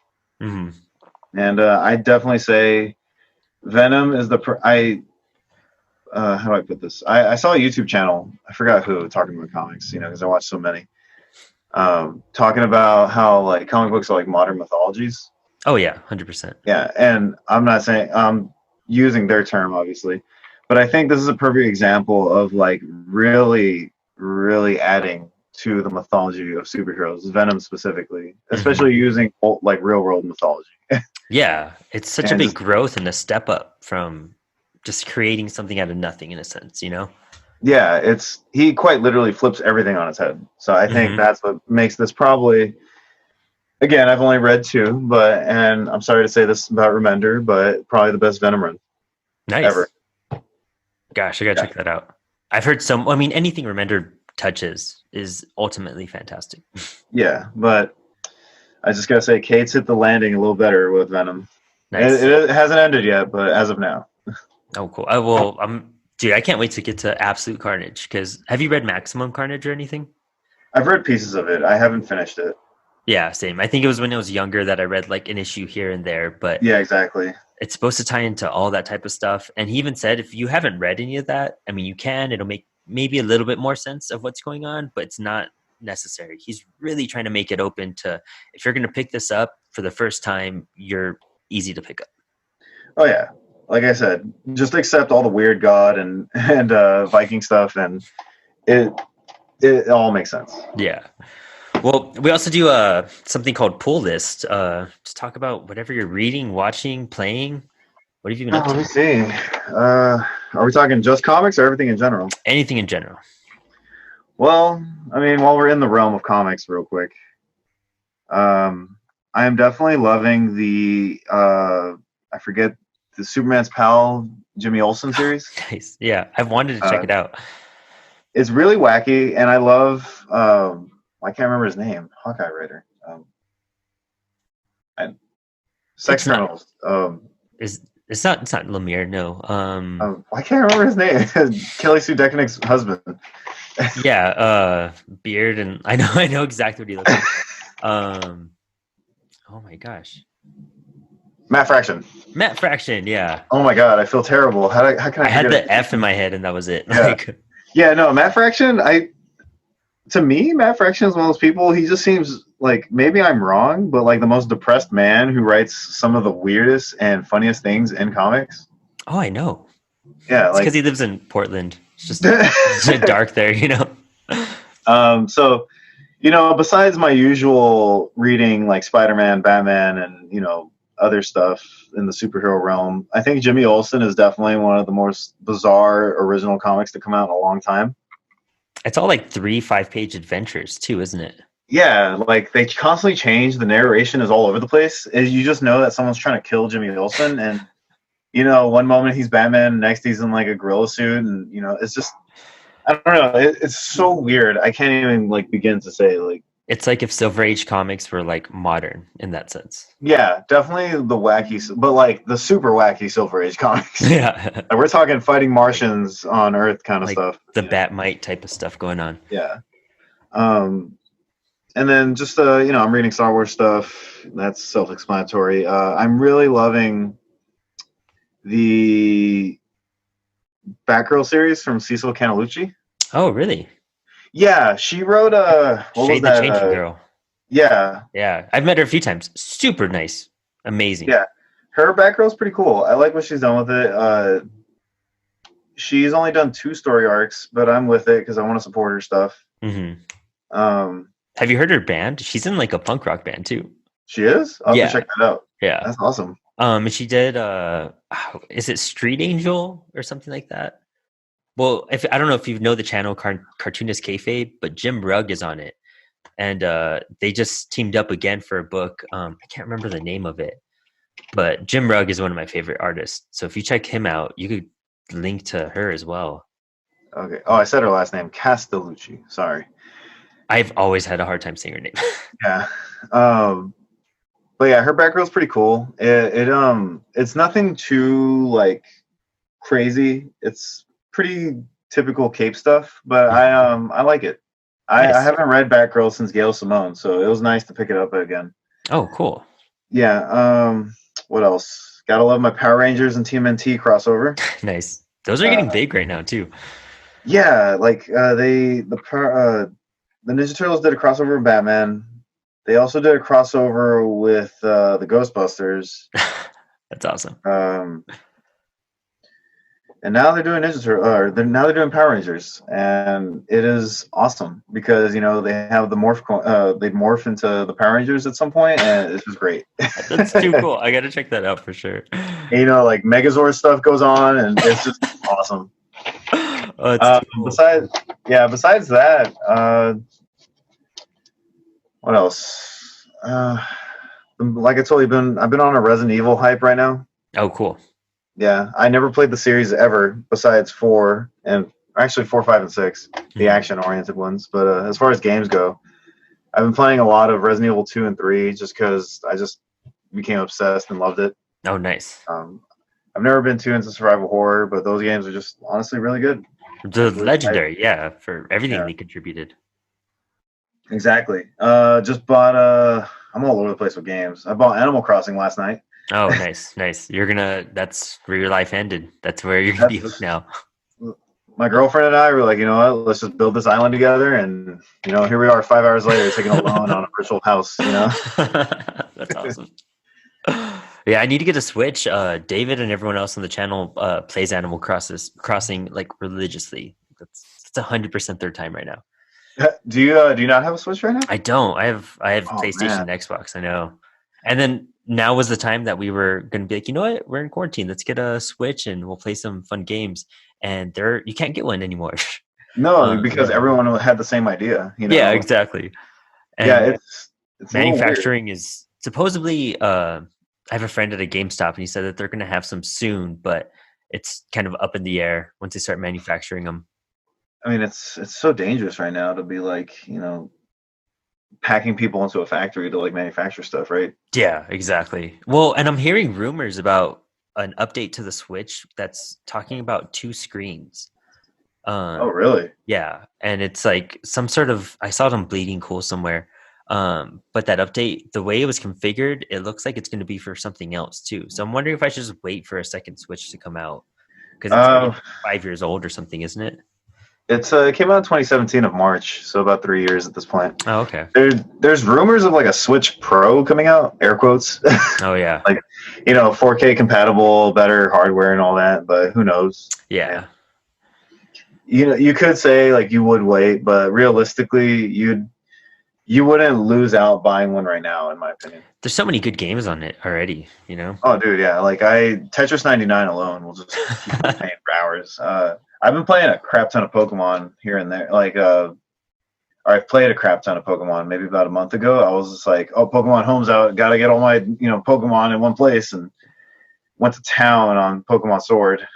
A: Hmm.
B: And I definitely say Venom is how do I put this? I saw a YouTube channel. I forgot who talking about comics. Because I watch so many. Talking about how like comic books are like modern mythologies.
A: Oh yeah, 100%.
B: Yeah, and I'm not saying I'm using their term obviously, But I think this is a perfect example of like really, really adding to the mythology of superheroes, Venom specifically,
A: Hmm.
B: especially using like real world mythology.
A: Yeah, it's such a
B: And
A: big
B: just
A: growth and a step up from just creating something out of nothing in a sense, you know?
B: yeah, it's he quite literally flips everything on its head. So I think
A: Hmm.
B: that's what makes this probably again, I've only read two, but and I'm sorry to say this about Remender, but probably the best Venom run ever.
A: Nice. Gosh, I gotta
B: Yeah.
A: check that out. I've heard some, I mean, anything Remender touches is ultimately fantastic.
B: Yeah, but I just gotta say, Kate's hit the landing a little better with Venom. It,
A: Nice.
B: it hasn't ended yet, but as of now,
A: Oh, cool. I will, dude, I can't wait to get to Absolute Carnage because have you read Maximum Carnage or anything?
B: I've read pieces of it. I haven't finished it.
A: Yeah, same. I think it was when I was younger that I read like an issue here and there, but
B: Yeah, exactly.
A: it's supposed to tie into all that type of stuff. And he even said if you haven't read any of that, I mean, you can, it'll make maybe a little bit more sense of what's going on, but it's not necessary. He's really trying to make it open to if you're going to pick this up for the first time, you're easy to pick up.
B: Oh yeah, like I said, just accept all the weird god and Viking stuff, and it it all makes sense.
A: Yeah. Well, we also do something called pull list. Just talk about whatever you're reading, watching, playing. What have you been up
B: Let me
A: to?
B: see. Are we talking just comics or everything in general?
A: Anything in general.
B: Well, I mean, while we're in the realm of comics, real quick, um, I am definitely loving the I forget the Superman's pal Jimmy Olsen series.
A: Nice. Yeah, I've wanted to check
B: Uh,
A: it out.
B: it's really wacky, and I love. I can't remember his name. Hawkeye writer. And Sex
A: It's not
B: Criminals.
A: is it's not Lemire, no.
B: I can't remember his name. Kelly Sue DeConnick's husband.
A: Yeah, beard and I know exactly what he looks like. Um oh my gosh.
B: Matt Fraction.
A: Matt Fraction, yeah.
B: Oh my god, I feel terrible. How can I
A: I had
B: forget
A: the
B: it?
A: F in my head and that was it.
B: Yeah,
A: Like
B: yeah. No, Matt Fraction. To me, Matt Fraction is one of those people. He just seems like maybe I'm wrong, but like the most depressed man who writes some of the weirdest and funniest things in comics.
A: oh, I know.
B: Yeah,
A: It's because
B: like.
A: he lives in Portland. It's just it's dark there, you know.
B: So besides my usual reading like Spider-Man, Batman, and other stuff in the superhero realm, I think Jimmy Olsen is definitely one of the most bizarre original comics to come out in a long time.
A: It's all like 3 5-page adventures too, isn't it?
B: Yeah, like they constantly change. The narration is all over the place. And you just know that someone's trying to kill Jimmy Olsen, and one moment he's Batman, next he's in like a gorilla suit, and it's just I don't know. It's so weird. I can't even like begin to say like.
A: It's like if Silver Age comics were like modern in that sense.
B: Yeah, definitely the wacky, but like the super wacky Silver Age comics.
A: Yeah.
B: Like we're talking fighting Martians on Earth kind of
A: Like
B: stuff.
A: the Batmite type of stuff going on.
B: Yeah. Um, and then just I'm reading Star Wars stuff. That's self-explanatory. I'm really loving the Batgirl series from Cecil Canelucci.
A: Oh, really?
B: Yeah, she wrote what was
A: Shade the
B: that?
A: Changing Girl.
B: Yeah,
A: Yeah, I've met her a few times. Super nice, amazing.
B: yeah. Her Batgirl's pretty cool. I like what she's done with it. She's only done 2 story arcs, but I'm with it because I want to support her stuff.
A: Hmm.
B: Um,
A: Have you heard her band? She's in like a punk rock band too.
B: she is. I'll have to
A: Yeah,
B: check that out.
A: yeah.
B: That's awesome.
A: And she did. Is it Street Angel or something like that? Well, if I don't know if you know the channel Cartoonist Kayfabe, but Jim Rugg is on it, and they just teamed up again for a book. I can't remember the name of it, but Jim Rugg is one of my favorite artists. So if you check him out, you could link to her as well.
B: Okay. Oh, I said her last name, Castellucci. Sorry.
A: I've always had a hard time saying her name.
B: Yeah. But yeah, her background's pretty cool. It's nothing too like crazy. It's pretty typical Cape stuff, but I like it. I
A: Nice.
B: haven't read Batgirl since Gail Simone, so it was nice to pick it up again.
A: Oh, cool.
B: Yeah. What else? Gotta love my Power Rangers and TMNT crossover.
A: Nice. Those are
B: Uh,
A: getting big right now too.
B: yeah, like the Ninja Turtles did a crossover with Batman. They also did a crossover with the Ghostbusters.
A: That's awesome.
B: Um, And now they're doing now they're doing Power Rangers, and it is awesome because they have the they morph into the Power Rangers at some point, and it's just great.
A: That's too cool. I gotta check that out for sure.
B: And, like Megazord stuff goes on, and it's just awesome.
A: Oh, it's too cool.
B: Besides that, what else? Like I told you, I've been on a Resident Evil hype right now.
A: Oh, cool.
B: Yeah, I never played the series ever besides 4 and actually 4, 5, and 6, the action-oriented ones. But as far as games go, I've been playing a lot of Resident Evil 2 and 3 just because I just became obsessed and loved it.
A: Oh, nice.
B: I've never been too into survival horror, but those games are just honestly really good.
A: The legendary, for everything they contributed.
B: Exactly. Just bought I'm all over the place with games. I bought Animal Crossing last night.
A: Oh, nice. That's where your life ended. That's where you're gonna be hooked now.
B: My girlfriend and I were like, you know what, let's just build this island together, and here we are 5 hours later taking a loan on a virtual house.
A: That's awesome. Yeah, I need to get a Switch. David and everyone else on the channel plays Animal Crossing like religiously. That's 100% their time right now.
B: Do you not have a Switch right now?
A: I don't. I have PlayStation and Xbox. I know. And then now was the time that we were going to be like, you know what? We're in quarantine. Let's get a Switch and we'll play some fun games. And you can't get one anymore.
B: No, because everyone had the same idea.
A: Yeah, exactly. And
B: it's
A: manufacturing is supposedly. I have a friend at a GameStop, and he said that they're going to have some soon, but it's kind of up in the air once they start manufacturing them.
B: I mean, it's so dangerous right now to be like, packing people into a factory to like manufacture stuff, right?
A: Yeah, exactly. Well, and I'm hearing rumors about an update to the Switch that's talking about 2 screens.
B: Oh, really?
A: Yeah, and it's like some sort of, I saw it on Bleeding Cool somewhere. But that update, the way it was configured, it looks like it's going to be for something else too. So I'm wondering if I should just wait for a second Switch to come out because it's already 5 years old or something, isn't it?
B: It came out in 2017 of March, so about 3 years at this point.
A: Oh, okay.
B: There's rumors of like a Switch Pro coming out, air quotes.
A: Oh yeah.
B: Like 4K compatible, better hardware and all that, but who knows?
A: Yeah.
B: You could say like you would wait, but realistically, you wouldn't lose out buying one right now, in my opinion.
A: There's so many good games on it already,
B: Oh, dude, yeah. Like Tetris 99 alone will just keep playing for hours. I've been playing a crap ton of Pokemon here and there. Or I've played a crap ton of Pokemon maybe about a month ago. I was just like, oh, Pokemon Home's out. Got to get all my, Pokemon in one place, and went to town on Pokemon Sword.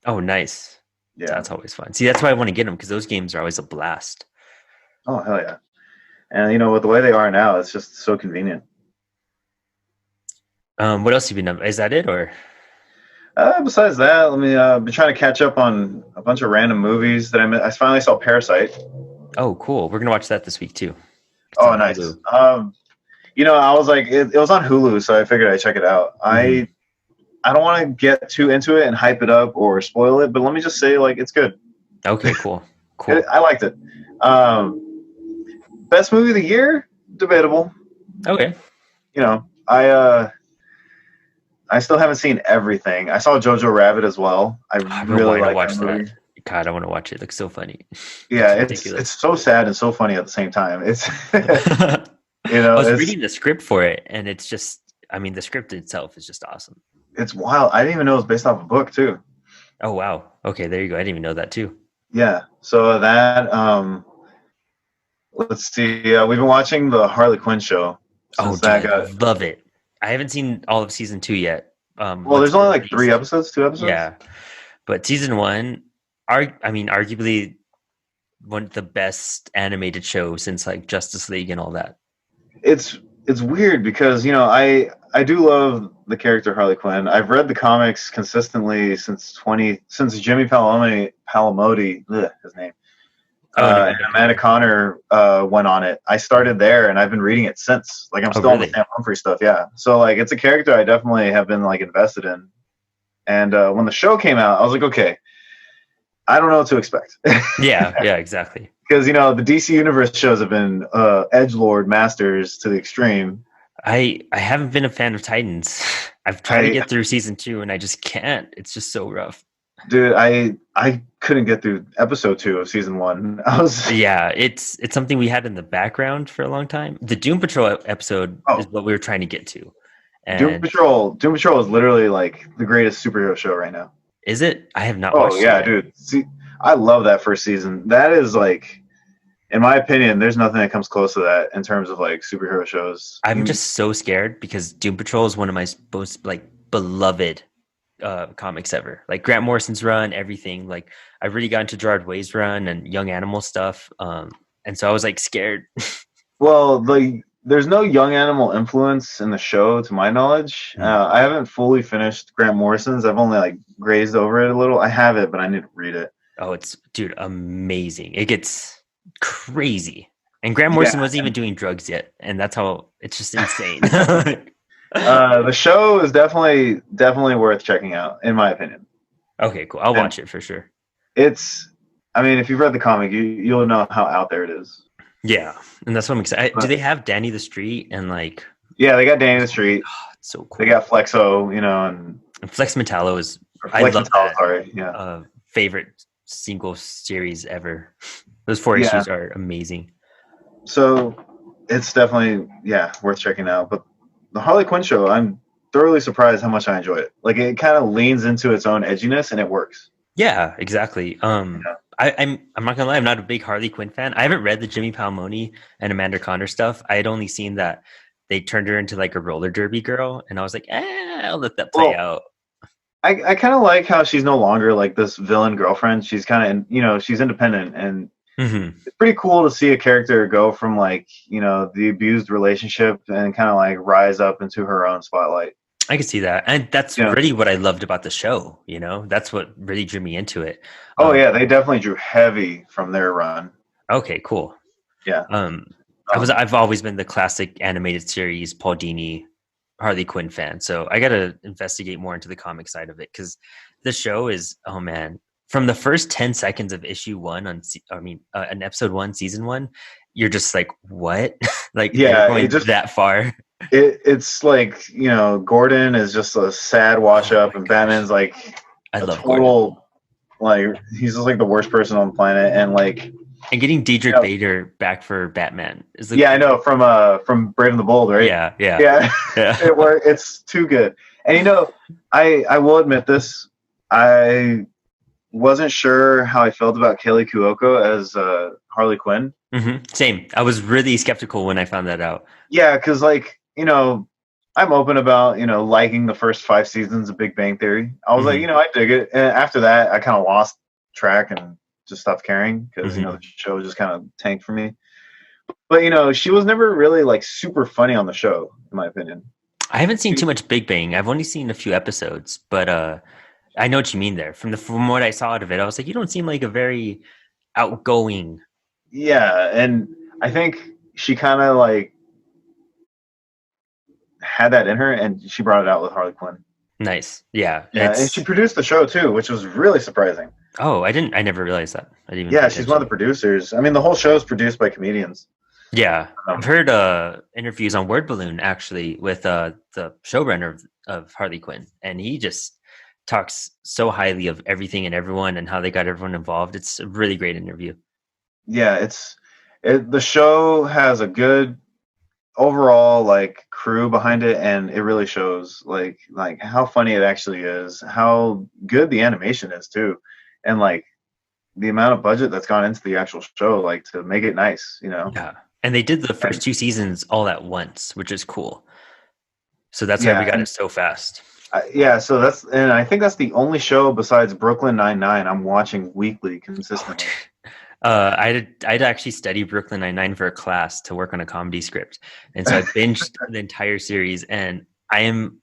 A: Oh, nice.
B: Yeah.
A: That's always fun. See, that's why I want to get them, because those games are always a blast.
B: Oh, hell yeah. And, with the way they are now, it's just so convenient.
A: What else have you done? Is that it, or?
B: Besides that, let me been trying to catch up on a bunch of random movies that I finally saw Parasite.
A: Oh, cool. We're gonna watch that this week too.
B: Oh, nice. I was like, it was on Hulu, so I figured I'd check it out. I don't want to get too into it and hype it up or spoil it, but let me just say, like, it's good.
A: Okay, cool.
B: I liked it. Best movie of the year? Debatable.
A: Okay.
B: I still haven't seen everything. I saw Jojo Rabbit as well. I really like
A: watch
B: that movie.
A: God, I want to watch it. It looks so funny.
B: Yeah, it's so sad and so funny at the same time. It's
A: I was reading the script for it, and it's just, the script itself is just awesome.
B: It's wild. I didn't even know it was based off a book too.
A: Oh wow. Okay, there you go. I didn't even know that too.
B: Yeah. So that let's see. We've been watching the Harley Quinn show.
A: Oh, dude, I love it. I haven't seen all of season 2 yet.
B: Well, there's only like 3 episodes, 2 episodes.
A: Yeah, but season 1, arguably one of the best animated shows since like Justice League and all that.
B: It's weird because I do love the character Harley Quinn. I've read the comics consistently since Jimmy Palmiotti, his name. And Amanda Connor went on it. I started there, and I've been reading it since. Like, I'm still on the Sam Humphrey stuff, yeah. So, like, it's a character I definitely have been, like, invested in. And when the show came out, I was like, okay, I don't know what to expect.
A: Yeah, exactly.
B: Because, the DC Universe shows have been edgelord masters to the extreme.
A: I haven't been a fan of Titans. I've tried to get through season 2, and I just can't. It's just so rough.
B: Dude, I couldn't get through episode 2 of season 1. I was
A: Yeah, it's something we had in the background for a long time. The Doom Patrol episode is
B: oh,
A: what we were trying to get to. And
B: Doom Patrol is literally like the greatest superhero show right now.
A: is it? I have not
B: Oh
A: watched it
B: yeah,
A: yet.
B: dude. See, I love that first season. That is like, in my opinion, there's nothing that comes close to that in terms of like superhero shows.
A: I'm just so scared because Doom Patrol is one of my most like beloved comics ever. Like Grant Morrison's run, everything. Like I really got into Gerard Way's run and Young Animal stuff. And so I was like scared.
B: Well, there's no young animal influence in the show, to my knowledge. I haven't fully finished Grant Morrison's. I've only like grazed over it a little. I have it, but I need to read it.
A: Oh, it's dude, amazing. It gets crazy. And Grant Morrison wasn't even doing drugs yet, and that's how it's just insane.
B: The show is definitely worth checking out, in my opinion.
A: Okay, cool. I'll watch it for sure.
B: I mean, if you've read the comic, you'll know how out there it is.
A: Yeah, and that's what I'm excited. Do they have Danny the Street and like?
B: Yeah, they got Danny the Street.
A: Oh, it's so cool.
B: They got Flexo, and
A: Flex Metallo is.
B: I love that. Sorry, yeah.
A: Favorite single series ever. Those 4 issues are amazing.
B: So it's definitely worth checking out. But the Harley Quinn show, I'm thoroughly surprised how much I enjoy it. Like it kind of leans into its own edginess and it works.
A: Yeah, exactly. I'm not gonna lie, I'm not a big Harley Quinn fan. I haven't read the Jimmy Palmoni and Amanda Conner stuff. I had only seen that they turned her into like a roller derby girl, and I was like, I'll let that play out.
B: I kind of like how she's no longer like this villain girlfriend. She's kind of, she's independent, and it's pretty cool to see a character go from like, the abused relationship and kind of like rise up into her own spotlight.
A: I could see that. And that's really what I loved about the show. That's what really drew me into it.
B: Oh yeah. They definitely drew heavy from their run.
A: Okay, cool.
B: Yeah.
A: I've always been the classic animated series Paul Dini Harley Quinn fan. So I got to investigate more into the comic side of it. Cause the show is, oh man, from the first 10 seconds of issue 1 on episode 1, season 1, you're just like, what? Like, yeah, going that far.
B: It's like, Gordon is just a sad wash up, and Batman's like
A: I love Gordon.
B: Like he's just like the worst person on the planet, and like
A: getting Diedrich Bader back for Batman is
B: I know from Brave and the Bold, right?
A: Yeah.
B: It's too good. And I will admit this, I wasn't sure how I felt about Kaley Cuoco as Harley Quinn.
A: Mm-hmm. Same. I was really skeptical when I found that out.
B: Yeah, because like I'm open about liking the first 5 seasons of Big Bang Theory. I was like, I dig it. And after that, I kind of lost track and just stopped caring because the show just kind of tanked for me. But she was never really like super funny on the show, in my opinion.
A: I haven't seen too much Big Bang. I've only seen a few episodes, but I know what you mean there. From what I saw out of it, I was like, you don't seem like a very outgoing.
B: Yeah, and I think she kind of like had that in her, and she brought it out with Harley Quinn.
A: Nice. Yeah.
B: And she produced the show too, which was really surprising.
A: Oh, I never realized that. I didn't even.
B: Yeah, she's one of the producers. I mean, the whole show is produced by comedians.
A: Yeah, I've heard interviews on Word Balloon actually with the showrunner of Harley Quinn, and he just talks so highly of everything and everyone and how they got everyone involved. It's a really great interview.
B: Yeah, the show has a good overall like crew behind it, and it really shows like how funny it actually is, how good the animation is too, and like the amount of budget that's gone into the actual show, like to make it nice,
A: Yeah, and they did the first 2 seasons all at once, which is cool. So that's why we got it so fast.
B: So I think that's the only show besides Brooklyn Nine-Nine I'm watching weekly consistently.
A: I'd actually study Brooklyn Nine-Nine for a class to work on a comedy script, and so I binged the entire series, and I am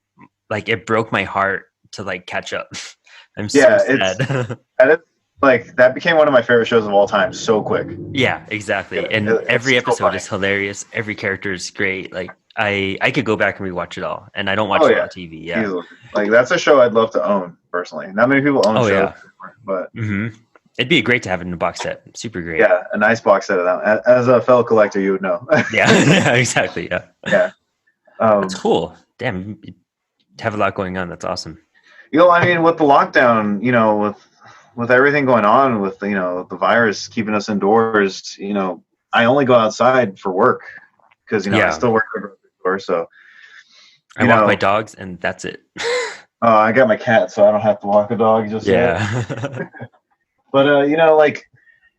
A: like, it broke my heart to like catch up. I'm so sad.
B: That became one of my favorite shows of all time so quick.
A: Yeah, exactly. And every episode is hilarious. Every character is great. Like I could go back and rewatch it all, and I don't watch it on TV. Yeah,
B: easily. Like that's a show I'd love to own personally. Not many people own shows, anymore, but
A: it'd be great to have it in a box set. Super great.
B: Yeah, a nice box set of that. As a fellow collector, you would know.
A: Yeah, exactly. Yeah.
B: Yeah.
A: That's cool. Damn, you have a lot going on. That's awesome.
B: I mean, with the lockdown, with everything going on, with the virus keeping us indoors, I only go outside for work because I
A: Yeah,
B: still work at a grocery store. So
A: I
B: you
A: walk my
B: know,
A: dogs, and that's it.
B: I got my cat, so I don't have to walk a dog just yet.
A: Yeah.
B: But like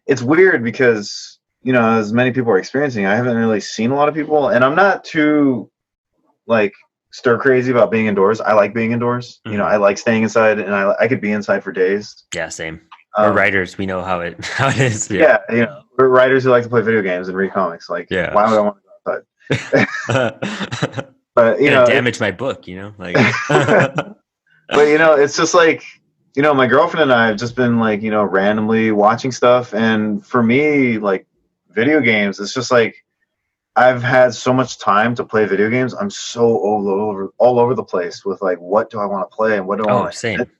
B: it's weird because as many people are experiencing, I haven't really seen a lot of people, and I'm not too like stir crazy about being indoors. I like being indoors.
A: Mhm.
B: I like staying inside, and I could be inside for days.
A: Yeah, same. We're
B: Um,
A: writers. We know how it how it is. Yeah.
B: yeah, we're writers who like to play video games and read comics. Like,
A: Yeah.
B: why would I want to go outside? But
A: Gonna damage my book, you know? Like
B: but it's just like my girlfriend and I have just been like randomly watching stuff, and for me, like video games, it's just like I've had so much time to play video games. I'm so all over the place with like what do I want to play and what do I
A: oh,
B: want to commit
A: same.
B: to.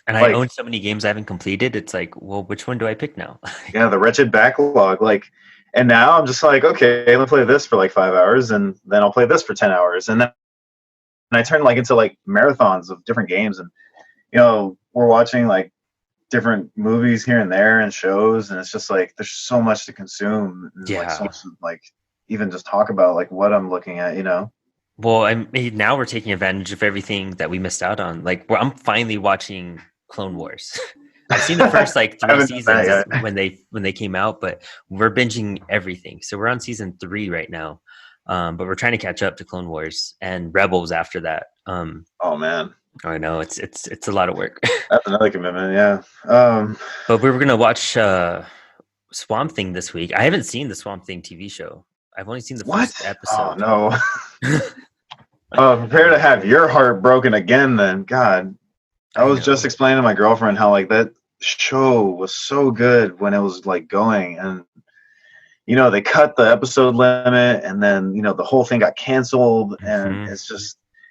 A: And I
B: Like,
A: own so many games I haven't completed. It's like, well, which one do I pick now?
B: yeah, the wretched backlog. Like, and now I'm just like, okay, let me play this for like 5 hours, and then I'll play this for 10 hours, and then I turn like into like marathons of different games, and we're watching like different movies here and there and shows, and it's just like there's so much to consume, and like so
A: Yeah.
B: much to, like even just talk about like what I'm looking at.
A: Well, now we're taking advantage of everything that we missed out on. Like, I'm finally watching Clone Wars. I've seen the first like
B: I
A: 3
B: haven't done that
A: seasons
B: yet.
A: when they came out, but we're binging everything. So we're on season 3 right now. But we're trying to catch up to Clone Wars and Rebels after that.
B: Oh man,
A: I know it's a lot of work.
B: that's another commitment. Yeah.
A: But we were gonna watch Swamp Thing this week. I haven't seen the Swamp Thing TV show. I've only seen the
B: What?
A: first
B: Oh
A: episode.
B: no. Prepare to have your heart broken again. Then, God, I
A: I
B: was just
A: know.
B: explaining to my girlfriend how like that show was so good when it was like going, and they cut the episode limit, and then the whole thing got canceled, and
A: Hmm.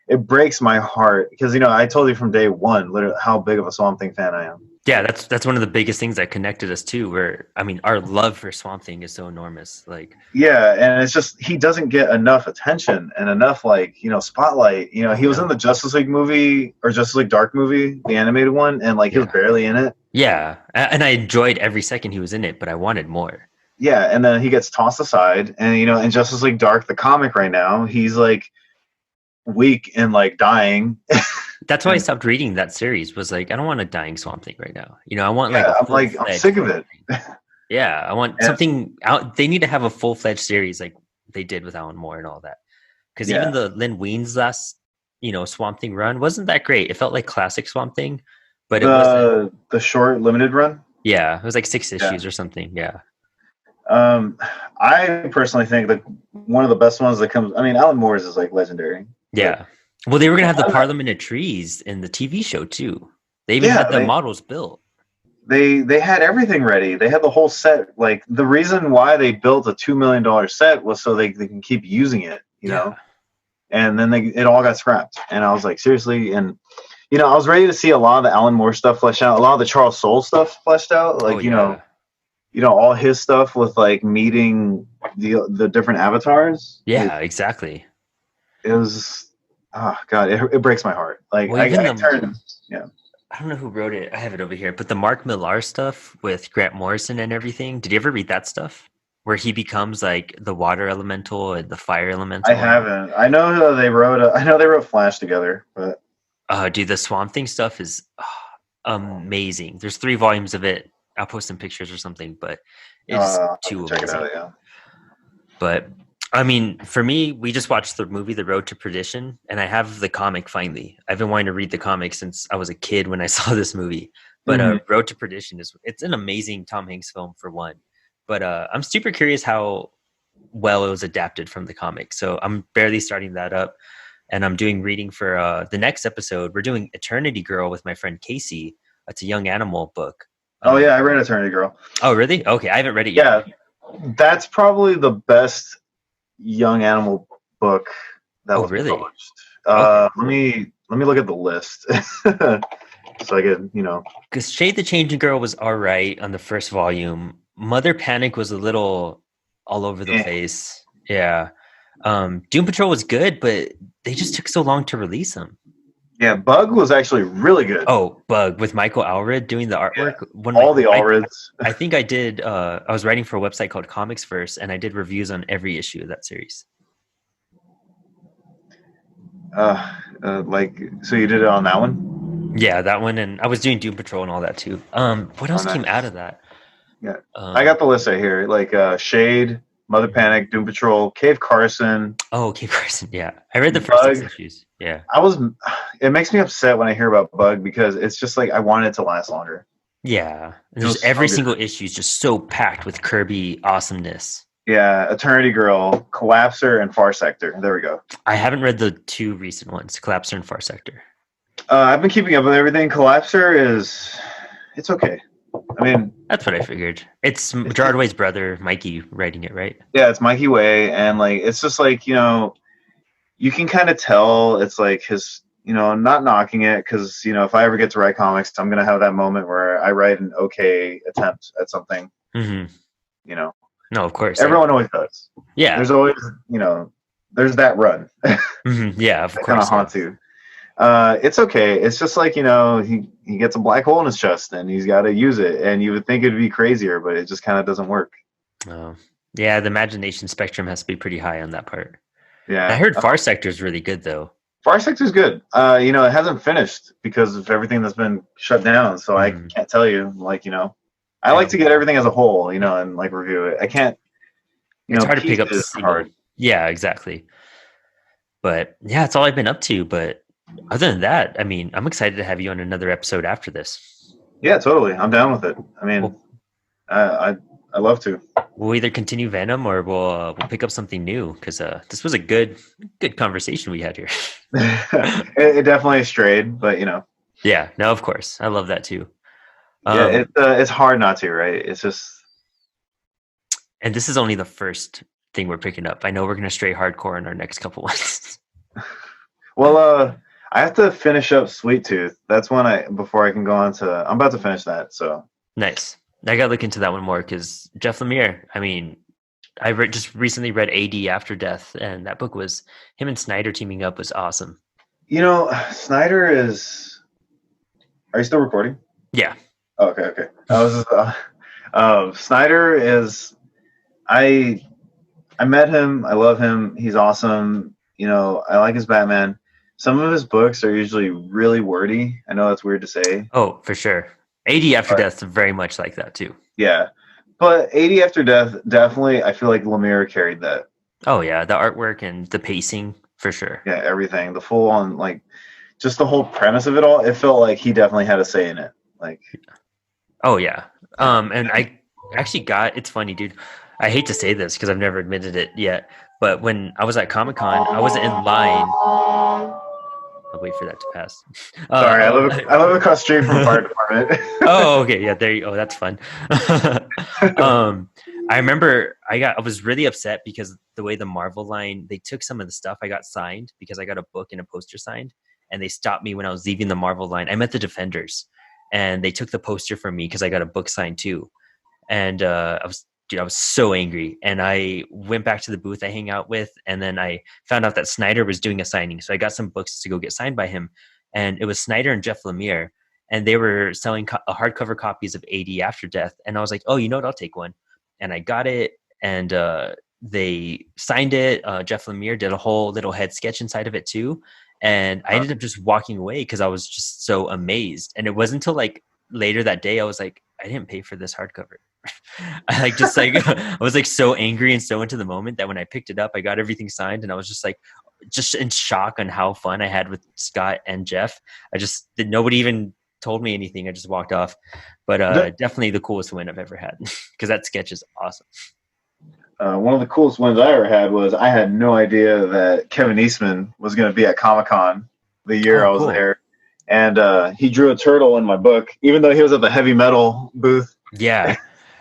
B: it breaks my heart because I told you from day one literally how big of a Swamp Thing fan I am.
A: Yeah, that's one of the biggest things that connected us too. Where I mean, our love for Swamp Thing is so enormous. Like,
B: Yeah, and it's just he doesn't get enough attention and enough like spotlight. He was in
A: no,
B: the Justice League movie or Justice League Dark movie, the animated one, and like he was
A: yeah,
B: barely in it.
A: yeah, and I enjoyed every second he was in it, but I wanted more.
B: Yeah, and then he gets tossed aside, and in Justice League Dark, the comic right now, he's like weak and like dying.
A: That's why I
B: And
A: stopped reading that series. Was like, I don't want a dying Swamp Thing right now. I want like
B: yeah,
A: a
B: I'm
A: full
B: like I'm
A: fledged
B: sick of
A: Swamp
B: it.
A: Thing. Yeah, I want
B: And
A: something out. They need to have a full fledged series like they did with Alan Moore and all that. Because even
B: yeah,
A: the Lynn Weens last, Swamp Thing run wasn't that great. It felt like classic Swamp Thing, but it wasn't.
B: the short limited run.
A: Yeah, it was like 6
B: Yeah.
A: issues or something. Yeah.
B: Um, I personally think that one of the best ones that comes. I mean, Alan Moore's is like legendary, but
A: Yeah. Well, they were gonna have the
B: I'm not-
A: Parliament of Trees in the TV show too. They even
B: yeah,
A: had the models built.
B: they had everything ready. They had the whole set. Like the reason why they built a $2 million set was so they can keep using it.
A: Yeah.
B: And then it all got scrapped. And I was like, seriously. And I was ready to see a lot of the Alan Moore stuff fleshed out, a lot of the Charles Soule stuff fleshed out. Like
A: Oh yeah.
B: all his stuff with like meeting the different avatars.
A: Yeah, exactly.
B: It was, oh god, it breaks my heart. Like
A: Well, even
B: I
A: the
B: turned, yeah.
A: I don't know who wrote it. I have it over here. But the Mark Millar stuff with Grant Morrison and everything. Did you ever read that stuff? Where he becomes like the water elemental and the fire elemental.
B: I haven't. I know they wrote. I know they wrote Flash together, but
A: Dude, the Swamp Thing stuff is amazing. There's 3 volumes of it. I'll post some pictures or something, but it's
B: I'll
A: too
B: check it
A: amazing.
B: out. Yeah.
A: But I mean, for me, we just watched the movie The Road to Perdition, and I have the comic finally. I've been wanting to read the comic since I was a kid when I saw this movie. But Road to Perdition it's an amazing Tom Hanks film for one. But I'm super curious how well it was adapted from the comic. So I'm barely starting that up, and I'm doing reading for the next episode. We're doing Eternity Girl with my friend Casey. It's a young animal book.
B: Oh yeah, I read Eternity Girl.
A: Oh really? Okay, I haven't read it yet.
B: Yeah, that's probably the best young animal book that was
A: really?
B: published.
A: Okay.
B: Let me look at the list so I can
A: Because Shade the Changing Girl was all right on the first volume. Mother Panic was a little all over the place. Yeah. Doom Patrol was good, but they just took so long to release them.
B: Yeah, Bug was actually really good.
A: Oh, Bug with Michael Allred doing the
B: Yeah,
A: artwork.
B: all the Allreds.
A: I think I did. I was writing for a website called Comics First, and I did reviews on every issue of that series.
B: Like, so you did it on that one?
A: Yeah, that one, and I was doing Doom Patrol and all that too. What
B: Oh,
A: else came out
B: nice.
A: of that?
B: Yeah, I
A: Um,
B: got the list right here. Like Shade, Mother Panic, Doom Patrol, Cave Carson,
A: oh, Kate Carson. Yeah, I read the first six
B: Bug.
A: issues. Yeah,
B: I was. It makes me upset when I hear about Bug because it's just like I want it to last longer.
A: yeah. And
B: It
A: there's
B: was so
A: every
B: good.
A: single issue is just so packed with Kirby awesomeness.
B: Yeah, Eternity Girl, Collapser, and Far Sector. There we go.
A: I haven't read the two recent ones, Collapser and Far Sector.
B: I've been keeping up with everything. Collapser is, it's okay. I mean,
A: That's what I figured. It's Gerard Way's brother, Mikey, writing it, right?
B: yeah, it's Mikey Way, and like it's just like you can kind of tell it's like his, not knocking it because if I ever get to write comics, I'm gonna have that moment where I write an okay attempt at something.
A: Mm-hmm.
B: You know,
A: No, of course.
B: everyone always does.
A: Yeah.
B: There's always, there's that run that
A: Mm-hmm. Yeah, of
B: kind of
A: course. Yeah.
B: haunts you. It's okay. It's just like he gets a black hole in his chest and he's got to use it, and you would think it'd be crazier, but it just kind of doesn't work.
A: Oh, yeah. The imagination spectrum has to be pretty high on that part. I
B: Yeah,
A: heard Far Sector is really good, though.
B: Far Sector's good. It hasn't finished because of everything that's been shut down, so I
A: Mm.
B: can't tell you. Like, I like to get everything as a whole, and like review it. I can't,
A: It's hard to pick up
B: pieces are
A: single.
B: hard.
A: Yeah, exactly. But yeah, that's all I've been up to. But other than that, I mean, I'm excited to have you on another episode after this.
B: Yeah, totally. I'm down with it. I mean,
A: We'll,
B: I love to.
A: we'll either continue Venom or we'll pick up something new because this was a good conversation we had here.
B: It definitely strayed, but
A: Yeah, no, of course, I love that too.
B: yeah, it's hard not to, right? It's just.
A: And this is only the first thing we're picking up. I know we're gonna stray hardcore in our next couple ones.
B: Well, I have to finish up Sweet Tooth. That's before I can go on to. I'm about to finish that, so.
A: Nice. I gotta look into that one more because Jeff Lemire. I mean, just recently read AD After Death, and that book was him and Snyder teaming up was awesome.
B: Snyder is. Are you still recording?
A: Yeah.
B: Oh, okay. I was just, Snyder is. I met him. I love him. He's awesome. I like his Batman. Some of his books are usually really wordy. I know that's weird to say.
A: Oh, for sure. AD After Death is very much like that too.
B: Yeah, but 80 After Death, definitely, I feel like Lemire carried that.
A: Oh yeah, the artwork and the pacing for sure.
B: Yeah, everything, the full on, like, just the whole premise of it all. It felt like he definitely had a say in it. Like,
A: oh yeah. And I actually it's funny, dude. I hate to say this because I've never admitted it yet, but when I was at Comic-Con, I wasn't in line. I'll wait for that to pass.
B: sorry, I live across the street from fire department.
A: Oh, okay, yeah, there you go. That's fun. I remember I was really upset because the way the Marvel line, they took some of the stuff I got signed because I got a book and a poster signed, and they stopped me when I was leaving the Marvel line. I met the Defenders, and they took the poster from me because I got a book signed too. And I was so angry, and I went back to the booth I hang out with, and then I found out that Snyder was doing a signing, so I got some books to go get signed by him, and it was Snyder and Jeff Lemire, and they were selling hardcover copies of AD After Death, and I was like, oh, you know what, I'll take one, and I got it, and they signed it. Jeff Lemire did a whole little head sketch inside of it too, and I ended up just walking away because I was just so amazed, and it wasn't until like later that day I was like, I didn't pay for this hardcover. I was like so angry and so into the moment that when I picked it up, I got everything signed, and I was just like, just in shock on how fun I had with Scott and Jeff. Nobody even told me anything. I just walked off, but definitely the coolest win I've ever had because that sketch is awesome.
B: One of the coolest ones I ever had was I had no idea that Kevin Eastman was going to be at Comic-Con the year I was
A: cool.
B: there, and he drew a turtle in my book, even though he was at the heavy metal booth.
A: Yeah.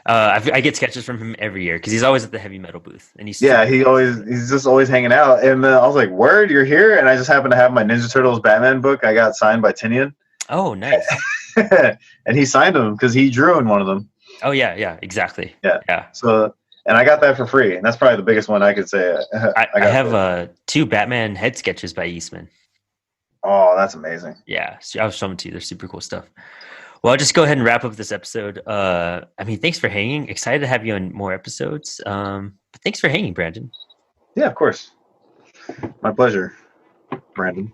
A: I get sketches from him every year because he's always at the heavy metal booth, and he's
B: just always hanging out. And I was like, "Word, you're here!" And I just happened to have my Ninja Turtles Batman book. I got signed by Tinian.
A: Oh, nice.
B: And he signed them because he drew in one of them.
A: Oh yeah, exactly. Yeah.
B: So, and I got that for free, and that's probably the biggest one I could say.
A: I have 2 Batman head sketches by Eastman.
B: Oh, that's amazing.
A: Yeah, so I'll show them to you. They're super cool stuff. Well, I'll just go ahead and wrap up this episode. I mean, thanks for hanging. Excited to have you on more episodes. But thanks for hanging, Brandon.
B: Yeah, of course. My pleasure, Brandon.